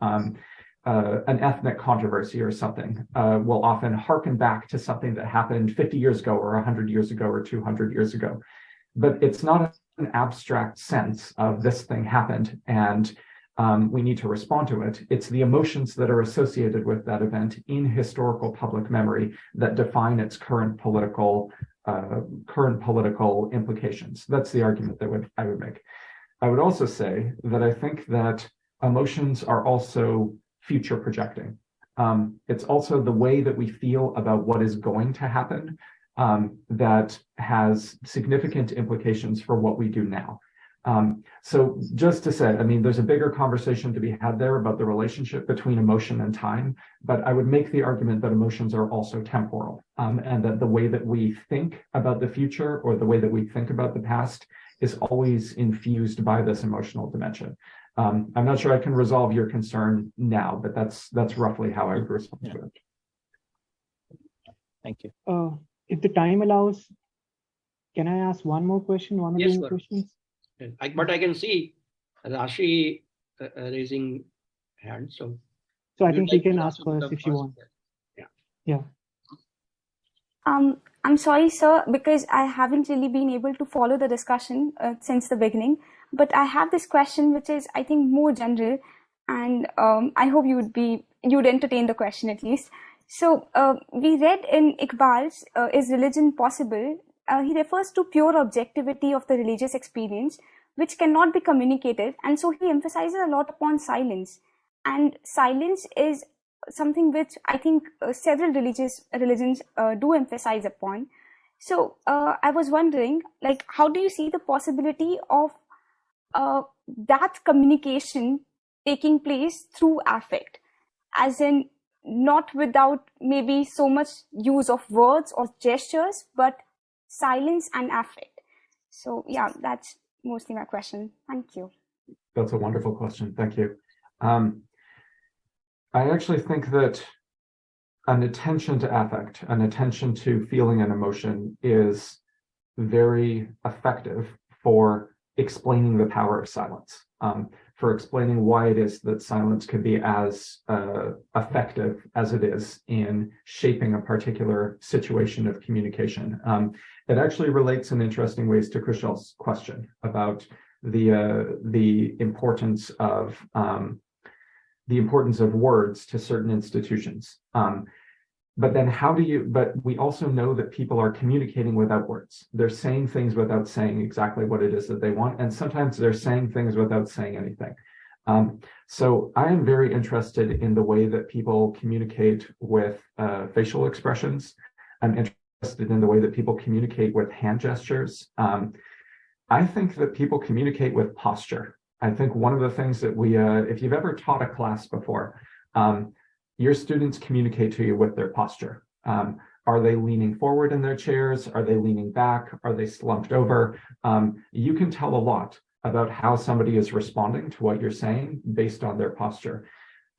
An ethnic controversy or something will often harken back to something that happened 50 years ago or 100 years ago or 200 years ago. But it's not an abstract sense of this thing happened and we need to respond to it. It's the emotions that are associated with that event in historical public memory that define its current political implications. That's the argument that I would make. I would also say that I think that emotions are also future projecting. It's also the way that we feel about what is going to happen that has significant implications for what we do now. So just to say, there's a bigger conversation to be had there about the relationship between emotion and time, but I would make the argument that emotions are also temporal, and that the way that we think about the future or the way that we think about the past is always infused by this emotional dimension. I'm not sure I can resolve your concern now, but that's roughly how I would respond to it. Thank you. If the time allows, can I ask one more question? One or two more questions? But I can see Rashi raising hand. So I think she can ask first if you want. Yeah. I'm sorry, sir, because I haven't really been able to follow the discussion since the beginning. But I have this question, which is, I think, more general, and I hope you'd entertain the question at least. So we read in Iqbal's Is Religion Possible? He refers to pure objectivity of the religious experience, which cannot be communicated. And so he emphasizes a lot upon silence. And silence is something which I think several religions do emphasize upon. So I was wondering, how do you see the possibility of that communication taking place through affect, as in not without maybe so much use of words or gestures, but silence and affect? So yeah, that's mostly my question. Thank you. That's a wonderful question. Thank you. I actually think that an attention to affect, an attention to feeling and emotion is very effective for explaining the power of silence. for explaining why it is that silence could be as effective as it is in shaping a particular situation of communication. It actually relates in interesting ways to Krishal's question about the importance of words to certain institutions. But then but we also know that people are communicating without words. They're saying things without saying exactly what it is that they want. And sometimes they're saying things without saying anything. So I am very interested in the way that people communicate with facial expressions. I'm interested in the way that people communicate with hand gestures. I think that people communicate with posture. I think one of the things that if you've ever taught a class before, your students communicate to you with their posture. Are they leaning forward in their chairs? Are they leaning back? Are they slumped over? You can tell a lot about how somebody is responding to what you're saying based on their posture.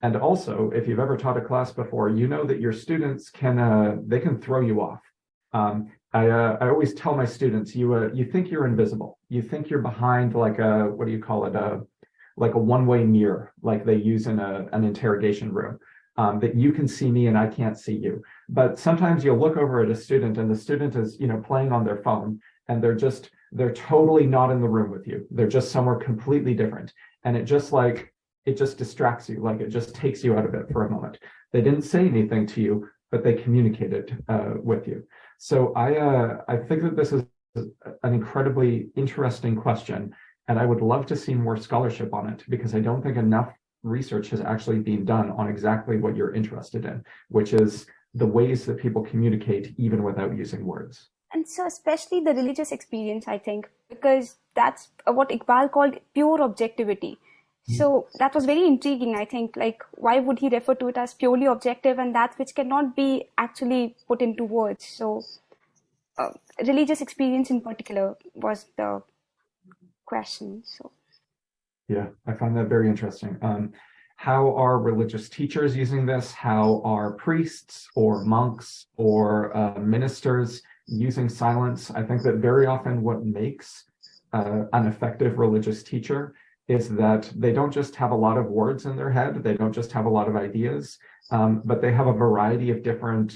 And also, if you've ever taught a class before, you know that your students they can throw you off. I always tell my students, you think you're invisible. You think you're behind like what do you call it? Like a one-way mirror, like they use in an interrogation room. That you can see me and I can't see you. But sometimes you'll look over at a student and the student is, playing on their phone and they're totally not in the room with you. They're just somewhere completely different. And it just distracts you, like it just takes you out of it for a moment. They didn't say anything to you, but they communicated with you. So I think that this is an incredibly interesting question, and I would love to see more scholarship on it because I don't think enough research has actually been done on exactly what you're interested in, which is the ways that people communicate even without using words. And so especially the religious experience, I think, because that's what Iqbal called pure objectivity. So that was very intriguing, I think, like why would he refer to it as purely objective and that which cannot be actually put into words? So religious experience in particular was the question. So. Yeah, I find that very interesting. How are religious teachers using this? How are priests or monks or ministers using silence? I think that very often what makes an effective religious teacher is that they don't just have a lot of words in their head, they don't just have a lot of ideas, but they have a variety of different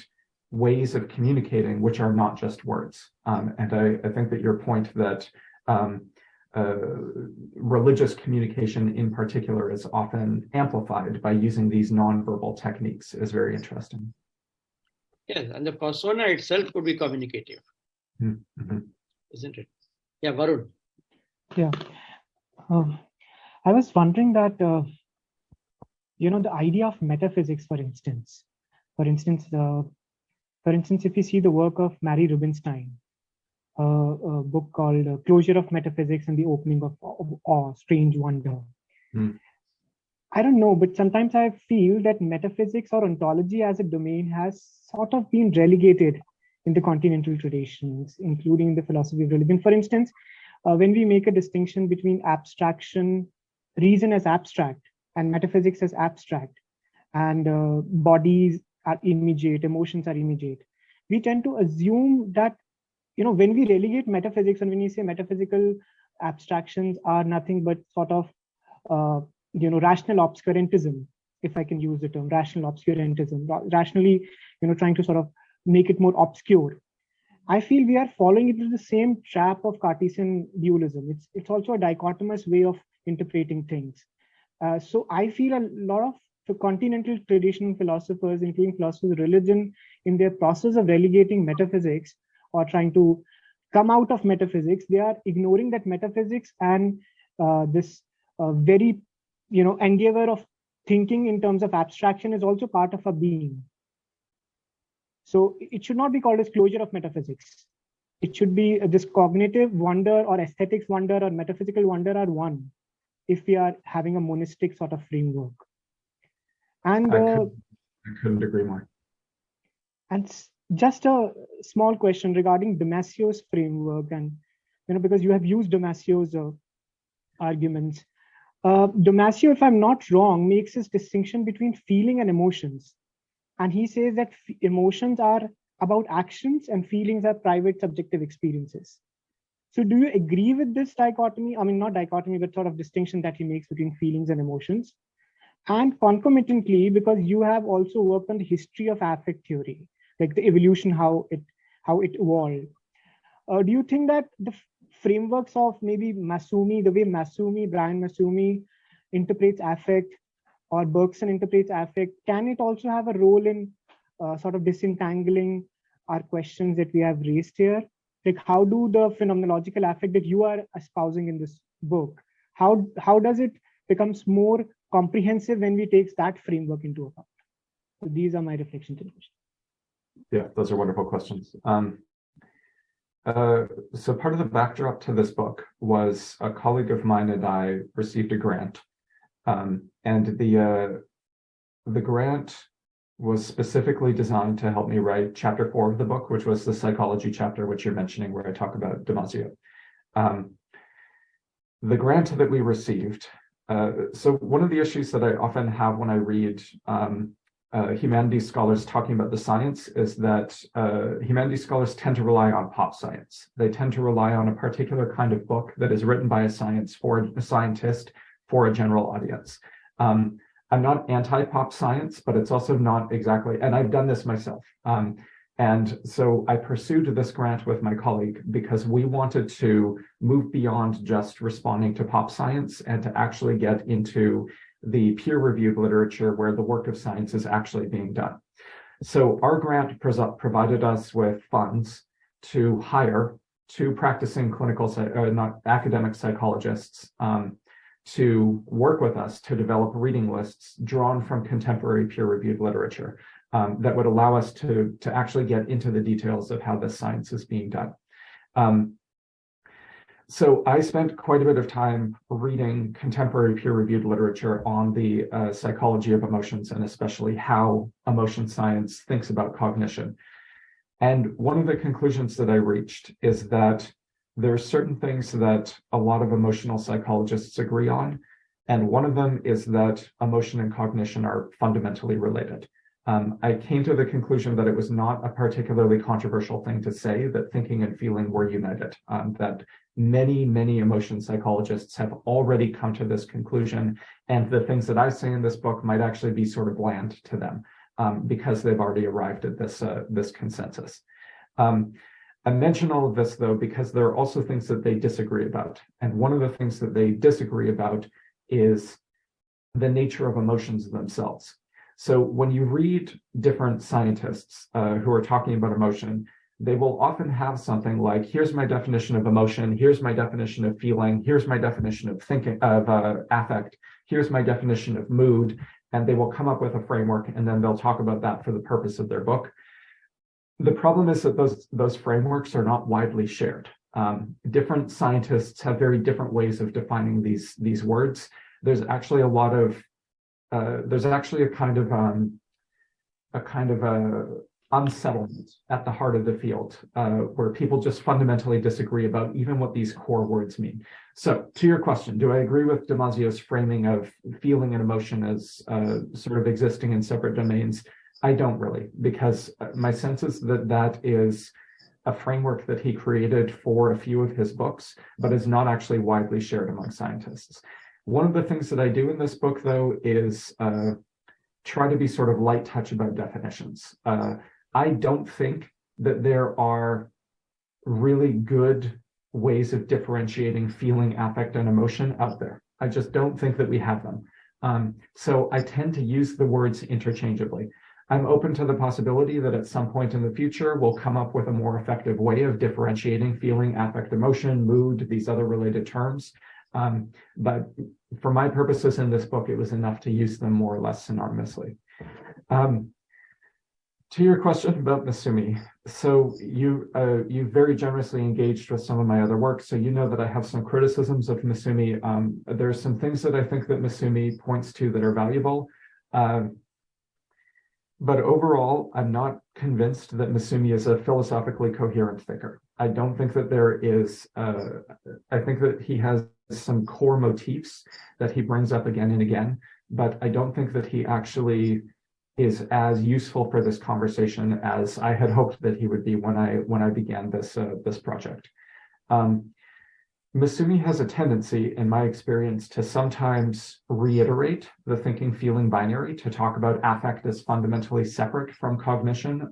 ways of communicating which are not just words. And I think that your point that religious communication in particular is often amplified by using these nonverbal techniques is very interesting. Yes, and the persona itself could be communicative, isn't it? Yeah, Varun. Yeah. I was wondering that, the idea of metaphysics, for instance, if you see the work of Mary Rubinstein, a book called Closure of Metaphysics and the Opening of Awe, Strange Wonder. I don't know, but sometimes I feel that metaphysics or ontology as a domain has sort of been relegated in the continental traditions, including the philosophy of religion. For instance, when we make a distinction between abstraction, reason as abstract and metaphysics as abstract, and bodies are immediate, emotions are immediate, we tend to assume that when we relegate metaphysics and when we say metaphysical abstractions are nothing but sort of, rational obscurantism, if I can use the term, rational obscurantism, rationally, trying to sort of make it more obscure. I feel we are falling into the same trap of Cartesian dualism. It's also a dichotomous way of interpreting things. So I feel a lot of the continental traditional philosophers, including philosophers of religion, in their process of relegating metaphysics or trying to come out of metaphysics, they are ignoring that metaphysics and this very, endeavor of thinking in terms of abstraction is also part of a being. So it should not be called as closure of metaphysics. It should be this cognitive wonder or aesthetics wonder or metaphysical wonder are one, if we are having a monistic sort of framework. And I couldn't agree more. And just a small question regarding Damasio's framework, and because you have used Damasio's arguments. Damasio, if I'm not wrong, makes this distinction between feeling and emotions. And he says that emotions are about actions and feelings are private subjective experiences. So do you agree with this dichotomy? I mean, not dichotomy, but sort of distinction that he makes between feelings and emotions? And concomitantly, because you have also worked on the history of affect theory, like the evolution, how it evolved. Do you think that the frameworks of maybe Masumi, the way Brian Masumi interprets affect, or Bergson interprets affect, can it also have a role in sort of disentangling our questions that we have raised here? Like, how do the phenomenological affect that you are espousing in this book, how does it becomes more comprehensive when we take that framework into account? So these are my reflections. Yeah, those are wonderful questions. So part of the backdrop to this book was a colleague of mine and I received a grant, and the grant was specifically designed to help me write chapter 4 of the book, which was the psychology chapter, which you're mentioning, where I talk about Damasio. The grant that we received. So one of the issues that I often have when I read humanities scholars talking about the science is that humanities scholars tend to rely on pop science. They tend to rely on a particular kind of book that is written by a scientist for a general audience. I'm not anti-pop science, but it's also not exactly, and I've done this myself. And so I pursued this grant with my colleague because we wanted to move beyond just responding to pop science and to actually get into the peer-reviewed literature where the work of science is actually being done. So our grant provided us with funds to hire 2 practicing academic psychologists to work with us to develop reading lists drawn from contemporary peer-reviewed literature that would allow us to actually get into the details of how this science is being done. So I spent quite a bit of time reading contemporary peer-reviewed literature on the psychology of emotions, and especially how emotion science thinks about cognition. And one of the conclusions that I reached is that there are certain things that a lot of emotional psychologists agree on, and one of them is that emotion and cognition are fundamentally related. I came to the conclusion that it was not a particularly controversial thing to say that thinking and feeling were united, that many emotion psychologists have already come to this conclusion, and the things that I say in this book might actually be sort of bland to them because they've already arrived at this consensus. I mention all of this, though, because there are also things that they disagree about. And one of the things that they disagree about is the nature of emotions themselves. So when you read different scientists who are talking about emotion, they will often have something like, here's my definition of emotion, here's my definition of feeling, here's my definition of thinking, of affect, here's my definition of mood, and they will come up with a framework, and then they'll talk about that for the purpose of their book. The problem is that those frameworks are not widely shared. Different scientists have very different ways of defining these words. There's actually a lot of a kind of unsettlement at the heart of the field, where people just fundamentally disagree about even what these core words mean. So to your question, do I agree with Damasio's framing of feeling and emotion as sort of existing in separate domains? I don't really, because my sense is that that is a framework that he created for a few of his books, but is not actually widely shared among scientists. One of the things that I do in this book, though, is try to be sort of light touch about definitions. I don't think that there are really good ways of differentiating feeling, affect, and emotion out there. I just don't think that we have them. So I tend to use the words interchangeably. I'm open to the possibility that at some point in the future, we'll come up with a more effective way of differentiating feeling, affect, emotion, mood, these other related terms. But for my purposes in this book, it was enough to use them more or less synonymously. To your question about Masumi, so you very generously engaged with some of my other work, so you know that I have some criticisms of Masumi. There are some things that I think that Masumi points to that are valuable. But overall, I'm not convinced that Masumi is a philosophically coherent thinker. I don't think that there is, I think that he has some core motifs that he brings up again and again, but I don't think that he actually is as useful for this conversation as I had hoped that he would be when I began this project. Masumi has a tendency, in my experience, to sometimes reiterate the thinking-feeling binary, to talk about affect as fundamentally separate from cognition.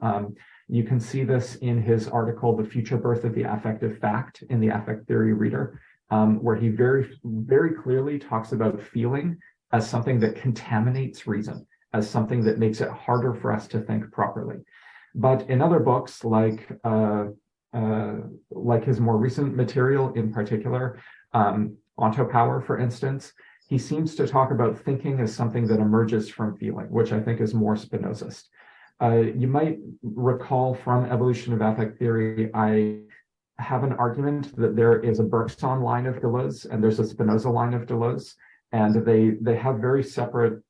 You can see this in his article, The Future Birth of the Affective Fact, in the Affect Theory Reader, where he very, very clearly talks about feeling as something that contaminates reason, as something that makes it harder for us to think properly. But in other books, like his more recent material in particular, Onto Power, for instance, he seems to talk about thinking as something that emerges from feeling, which I think is more Spinozist. You might recall from Evolution of Affect Theory, I have an argument that there is a Bergson line of Deleuze and there's a Spinoza line of Deleuze, and they have very separate,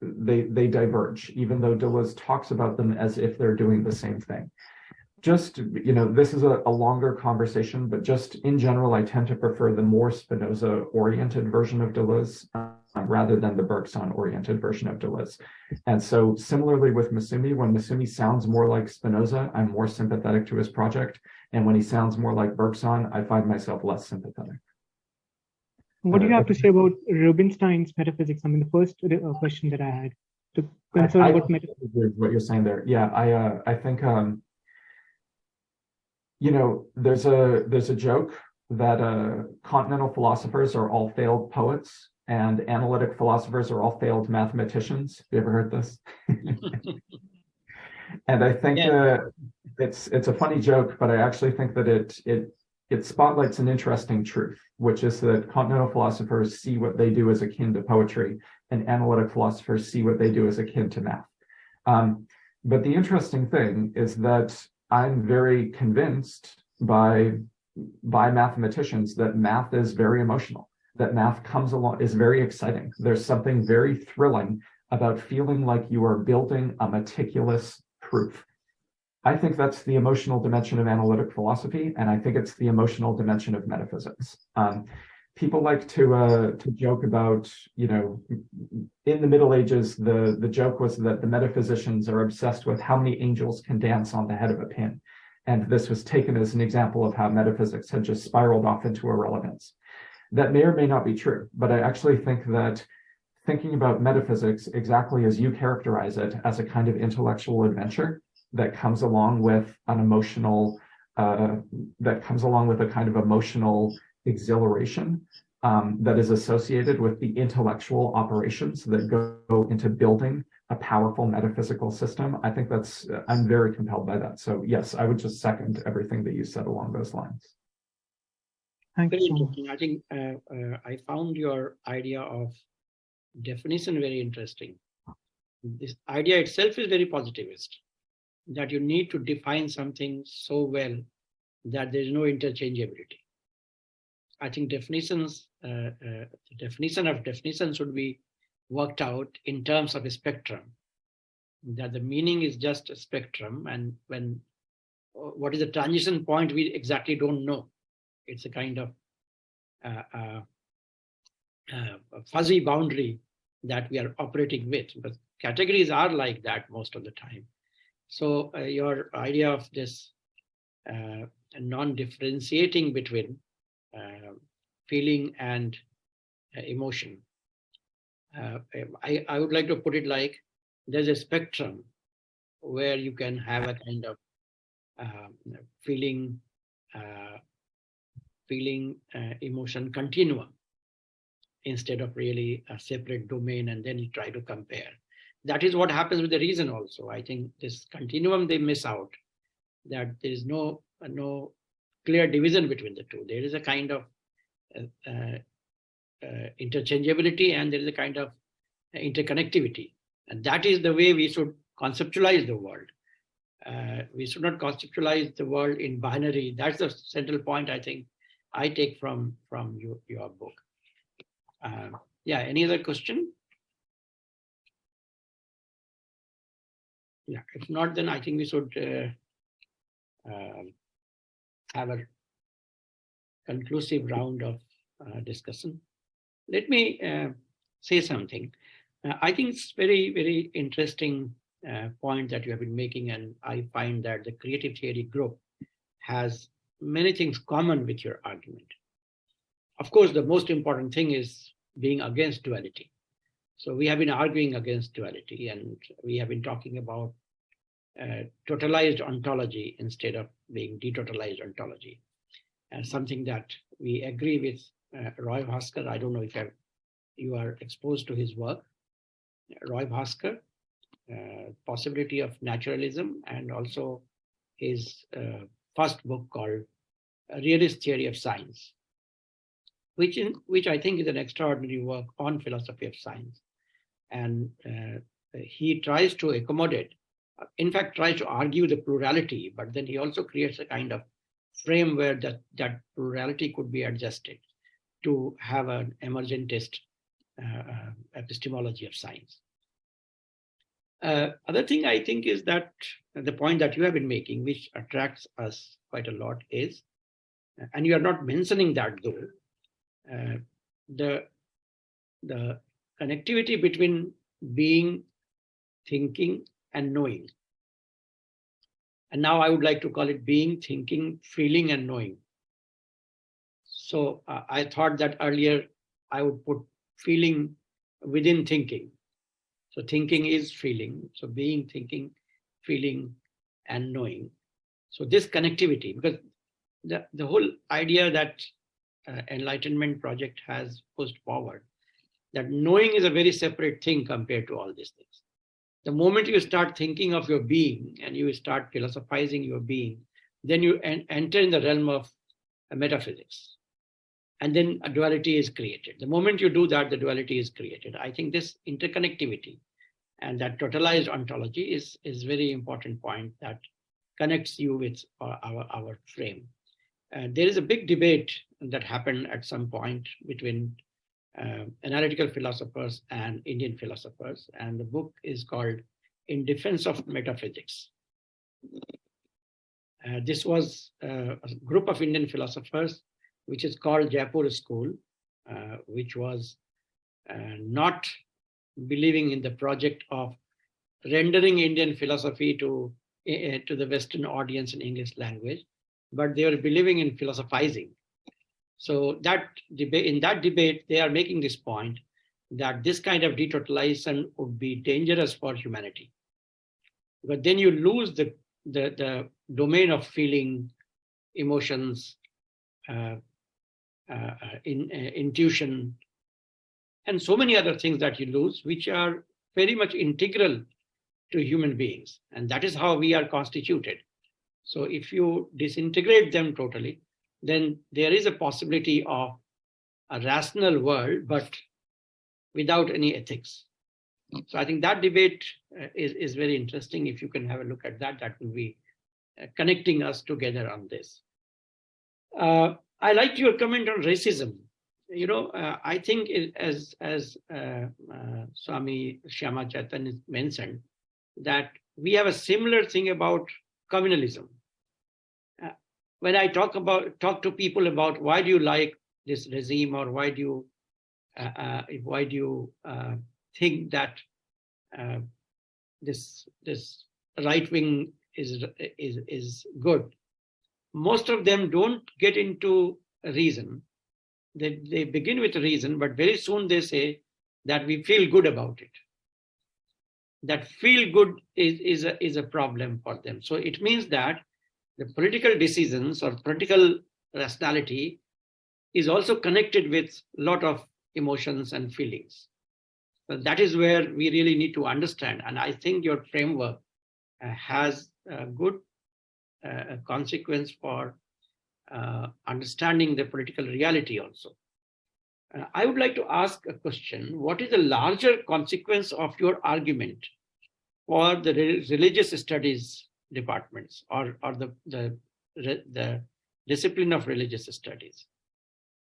they diverge, even though Deleuze talks about them as if they're doing the same thing. Just, this is a longer conversation, but just in general, I tend to prefer the more Spinoza-oriented version of Deleuze rather than the Bergson-oriented version of Deleuze. And so similarly with Masumi, when Masumi sounds more like Spinoza, I'm more sympathetic to his project. And when he sounds more like Bergson, I find myself less sympathetic. What do you have to say about Rubinstein's metaphysics? I mean, the first question that I had to concern about metaphysics. What you're saying there. Yeah, I think, there's a joke that continental philosophers are all failed poets and analytic philosophers are all failed mathematicians. Have you ever heard this? And I think it's a funny joke, but I actually think that it spotlights an interesting truth, which is that continental philosophers see what they do as akin to poetry, and analytic philosophers see what they do as akin to math. But the interesting thing is that I'm very convinced by mathematicians that math is very emotional, that math comes along, is very exciting. There's something very thrilling about feeling like you are building a meticulous proof. I think that's the emotional dimension of analytic philosophy, and I think it's the emotional dimension of metaphysics. People like to joke about, in the Middle Ages, the joke was that the metaphysicians are obsessed with how many angels can dance on the head of a pin. And this was taken as an example of how metaphysics had just spiraled off into irrelevance. That may or may not be true, but I actually think that thinking about metaphysics exactly as you characterize it, as a kind of intellectual adventure that comes along with an emotional, that comes along with a kind of emotional exhilaration that is associated with the intellectual operations that go into building a powerful metaphysical system. I think I'm very compelled by that. So yes, I would just second everything that you said along those lines. Thank you so much. I think I found your idea of definition very interesting. This idea itself is very positivist, that you need to define something so well that there is no interchangeability. I think definitions, the definition of definition should be worked out in terms of a spectrum, that the meaning is just a spectrum, and what is the transition point, we exactly don't know. It's a kind of a fuzzy boundary that we are operating with, but categories are like that most of the time. So your idea of this non-differentiating between feeling and emotion, I would like to put it like there's a spectrum where you can have a kind of feeling emotion continuum instead of really a separate domain, and then you try to compare. That is what happens with the reason also. I think this continuum they miss out, that there is no clear division between the two. There is a kind of interchangeability, and there is a kind of interconnectivity. And that is the way we should conceptualize the world. We should not conceptualize the world in binary. That's the central point I think I take from your book. Yeah, any other question? Yeah, if not, then I think we should have a conclusive round of discussion. Let me say something. I think it's very, very interesting point that you have been making, and I find that the creative theory group has many things common with your argument. Of course, the most important thing is being against duality. So we have been arguing against duality, and we have been talking about totalized ontology instead of being detotalized ontology. And something that we agree with Roy Bhaskar. I don't know if you are exposed to his work. Roy Bhaskar, Possibility of Naturalism, and also his first book called A Realist Theory of Science, which I think is an extraordinary work on philosophy of science. And he tries to accommodate, in fact, tries to argue the plurality, but then he also creates a kind of frame where that plurality could be adjusted to have an emergentist epistemology of science. Other thing I think is that the point that you have been making, which attracts us quite a lot, is, and you are not mentioning that though, the connectivity between being, thinking, and knowing. And now I would like to call it being, thinking, feeling, and knowing. So I thought that earlier I would put feeling within thinking. So thinking is feeling. So being, thinking, feeling, and knowing. So this connectivity, because the whole idea that Enlightenment project has pushed forward, that knowing is a very separate thing compared to all these things. The moment you start thinking of your being and you start philosophizing your being, then you enter in the realm of metaphysics. And then a duality is created. The moment you do that, the duality is created. I think this interconnectivity and that totalized ontology is very important point that connects you with our frame. There is a big debate that happened at some point between analytical philosophers and Indian philosophers, and the book is called In Defense of Metaphysics. This was a group of Indian philosophers, which is called Jaipur School, which was not believing in the project of rendering Indian philosophy to the Western audience in English language, but they were believing in philosophizing. So that debate, in that debate, they are making this point that this kind of detotalization would be dangerous for humanity. But then you lose the domain of feeling, emotions, intuition, and so many other things that you lose, which are very much integral to human beings. And that is how we are constituted. So if you disintegrate them totally, then there is a possibility of a rational world, but without any ethics. So I think that debate is very interesting. If you can have a look at that, that will be connecting us together on this. I liked your comment on racism. You know, I think as Swami Shyama Chaitanya mentioned, that we have a similar thing about communalism. When I talk to people about why do you like this regime, or why do you think that this right wing is good, most of them don't get into reason. They begin with reason, but very soon they say that we feel good about it. That feel good is a problem for them. So it means that the political decisions or political rationality is also connected with a lot of emotions and feelings. So that is where we really need to understand. And I think your framework has a good consequence for understanding the political reality also. I would like to ask a question. What is the larger consequence of your argument for the religious studies departments or the discipline of religious studies?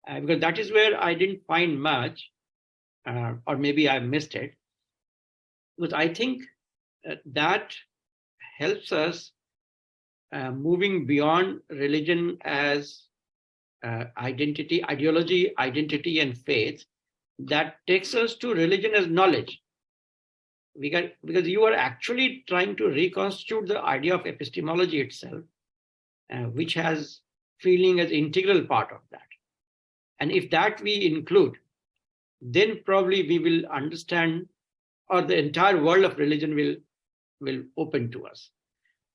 Because that is where I didn't find much, or maybe I missed it. But I think that helps us moving beyond religion as ideology, identity, and faith. That takes us to religion as knowledge. Because you are actually trying to reconstitute the idea of epistemology itself, which has feeling as integral part of that. And if that we include, then probably we will understand, or the entire world of religion will open to us.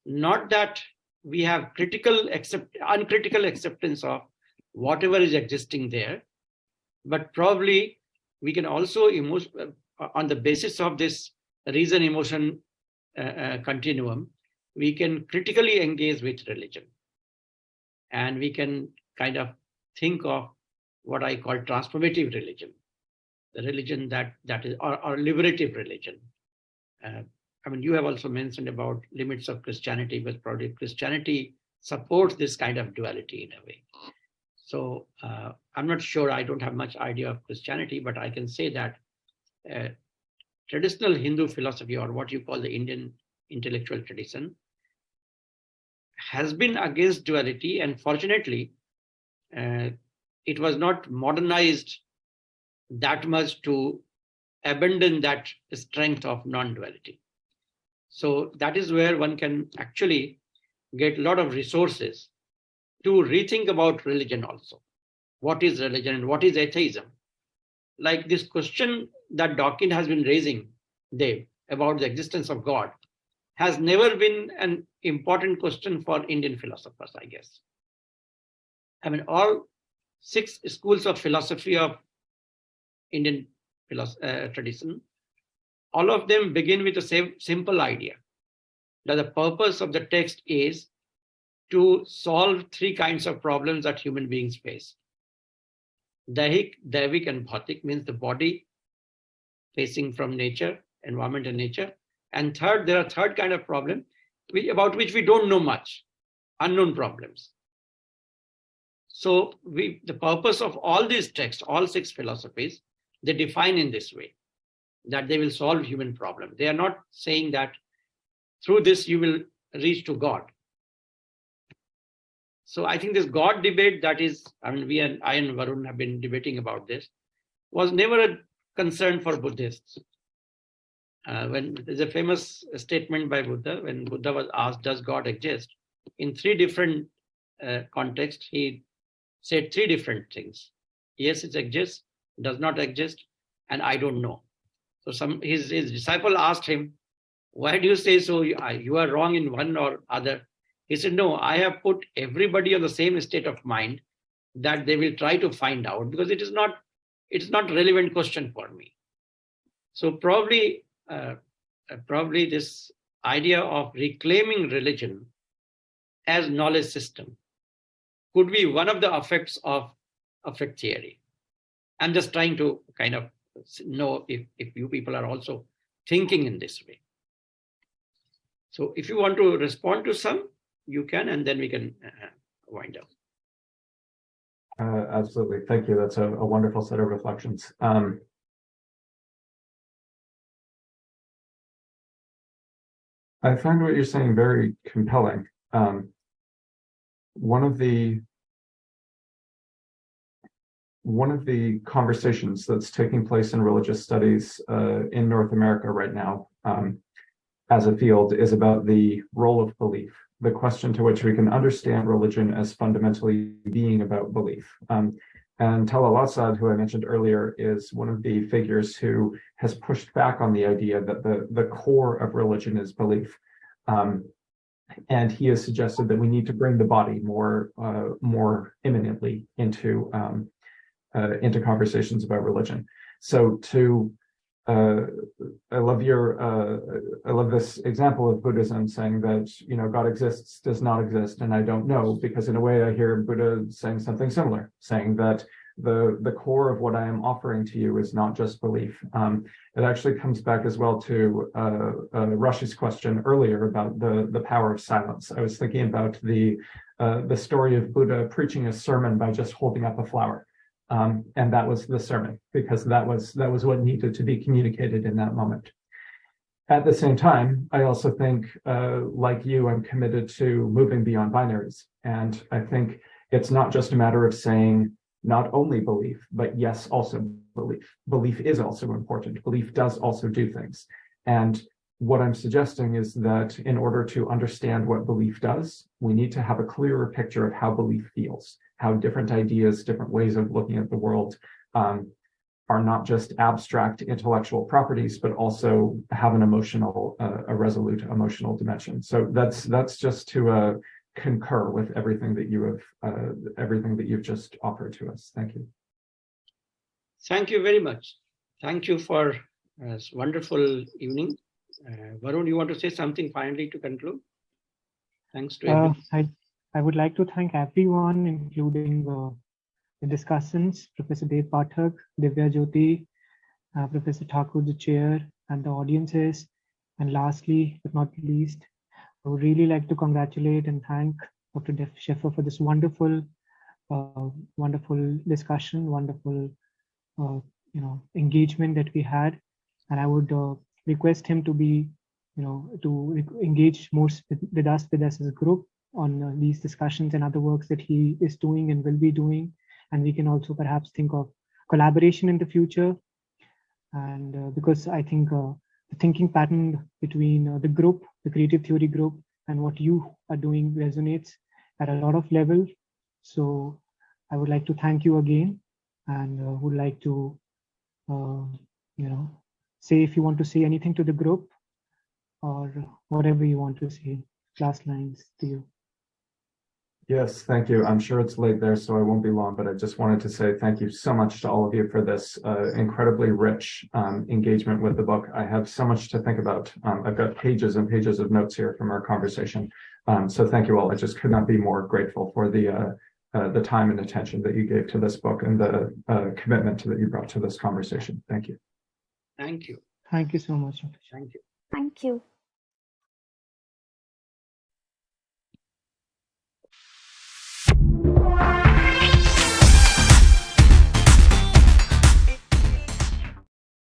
Not that we have uncritical acceptance of whatever is existing there, but probably we can also, on the basis of this reason-emotion continuum, we can critically engage with religion. And we can kind of think of what I call transformative religion, the religion that is, or liberative religion. I mean, you have also mentioned about limits of Christianity, but probably Christianity supports this kind of duality in a way. So I'm not sure, I don't have much idea of Christianity, but I can say that traditional Hindu philosophy, or what you call the Indian intellectual tradition, has been against duality, and fortunately, it was not modernized that much to abandon that strength of non-duality. So that is where one can actually get a lot of resources to rethink about religion also. What is religion and what is atheism? Like this question that Dawkins has been raising, Dev, about the existence of God, has never been an important question for Indian philosophers, I guess. I mean, all 6 schools of philosophy of Indian tradition, all of them begin with the same simple idea, that the purpose of the text is to solve 3 kinds of problems that human beings face. Daihik, Daivik, and Bhautik means the body facing from nature, environment and nature. And third, there are third kind of problem about which we don't know much, unknown problems. So the purpose of all these texts, all 6 philosophies, they define in this way, that they will solve human problem. They are not saying that through this you will reach to God. So I think this God debate that is, I mean, I and Varun have been debating about this, was never a concern for Buddhists. When there's a famous statement by Buddha, when Buddha was asked, does God exist? In 3 different contexts, he said 3 different things. Yes, it exists, does not exist, and I don't know. So his disciple asked him, why do you say so? You are wrong in one or other. He said, no, I have put everybody on the same state of mind that they will try to find out, because it's not relevant question for me. So probably this idea of reclaiming religion as knowledge system could be one of the effects of affect theory. I'm just trying to kind of know if you people are also thinking in this way. So if you want to respond to some, you can, and then we can wind up. Absolutely. Thank you. That's a wonderful set of reflections. I find what you're saying very compelling. One of the conversations that's taking place in religious studies in North America right now as a field is about the role of belief, the question to which we can understand religion as fundamentally being about belief. And Talal Asad, who I mentioned earlier, is one of the figures who has pushed back on the idea that the core of religion is belief. And he has suggested that we need to bring the body more imminently into conversations about religion. So I love this example of Buddhism saying that, God exists, does not exist, and I don't know, because in a way I hear Buddha saying something similar, saying that the core of what I am offering to you is not just belief. It actually comes back as well to Rush's question earlier about the power of silence. I was thinking about the story of Buddha preaching a sermon by just holding up a flower. And that was the sermon, because that was what needed to be communicated in that moment. At the same time, I also think, like you, I'm committed to moving beyond binaries. And I think it's not just a matter of saying not only belief, but yes, also belief. Belief is also important. Belief does also do things. And what I'm suggesting is that in order to understand what belief does, we need to have a clearer picture of how belief feels, how different ideas, different ways of looking at the world are not just abstract intellectual properties, but also have an emotional, a resolute emotional dimension. So that's just to concur with everything that you've just offered to us. Thank you. Thank you very much. Thank you for this wonderful evening. Varun, you want to say something finally to conclude? Thanks to everyone. I would like to thank everyone, including the discussants, Professor Dev Pathak, Divya Jyoti, Professor Thakur, the chair, and the audiences. And lastly, but not least, I would really like to congratulate and thank Dr. Dev Schaefer for this wonderful, wonderful discussion, wonderful, engagement that we had. And I would request him to be, to engage more with us as a group on these discussions and other works that he is doing and will be doing. And we can also perhaps think of collaboration in the future. And because I think the thinking pattern between the group, the creative theory group, and what you are doing resonates at a lot of levels. So I would like to thank you again, and would like to, say if you want to say anything to the group or whatever you want to say, last lines to you. Yes, thank you. I'm sure it's late there, so I won't be long, but I just wanted to say thank you so much to all of you for this incredibly rich engagement with the book. I have so much to think about. I've got pages and pages of notes here from our conversation. So thank you all. I just could not be more grateful for the time and attention that you gave to this book and the commitment that you brought to this conversation. Thank you. Thank you. Thank you so much. Thank you. Thank you.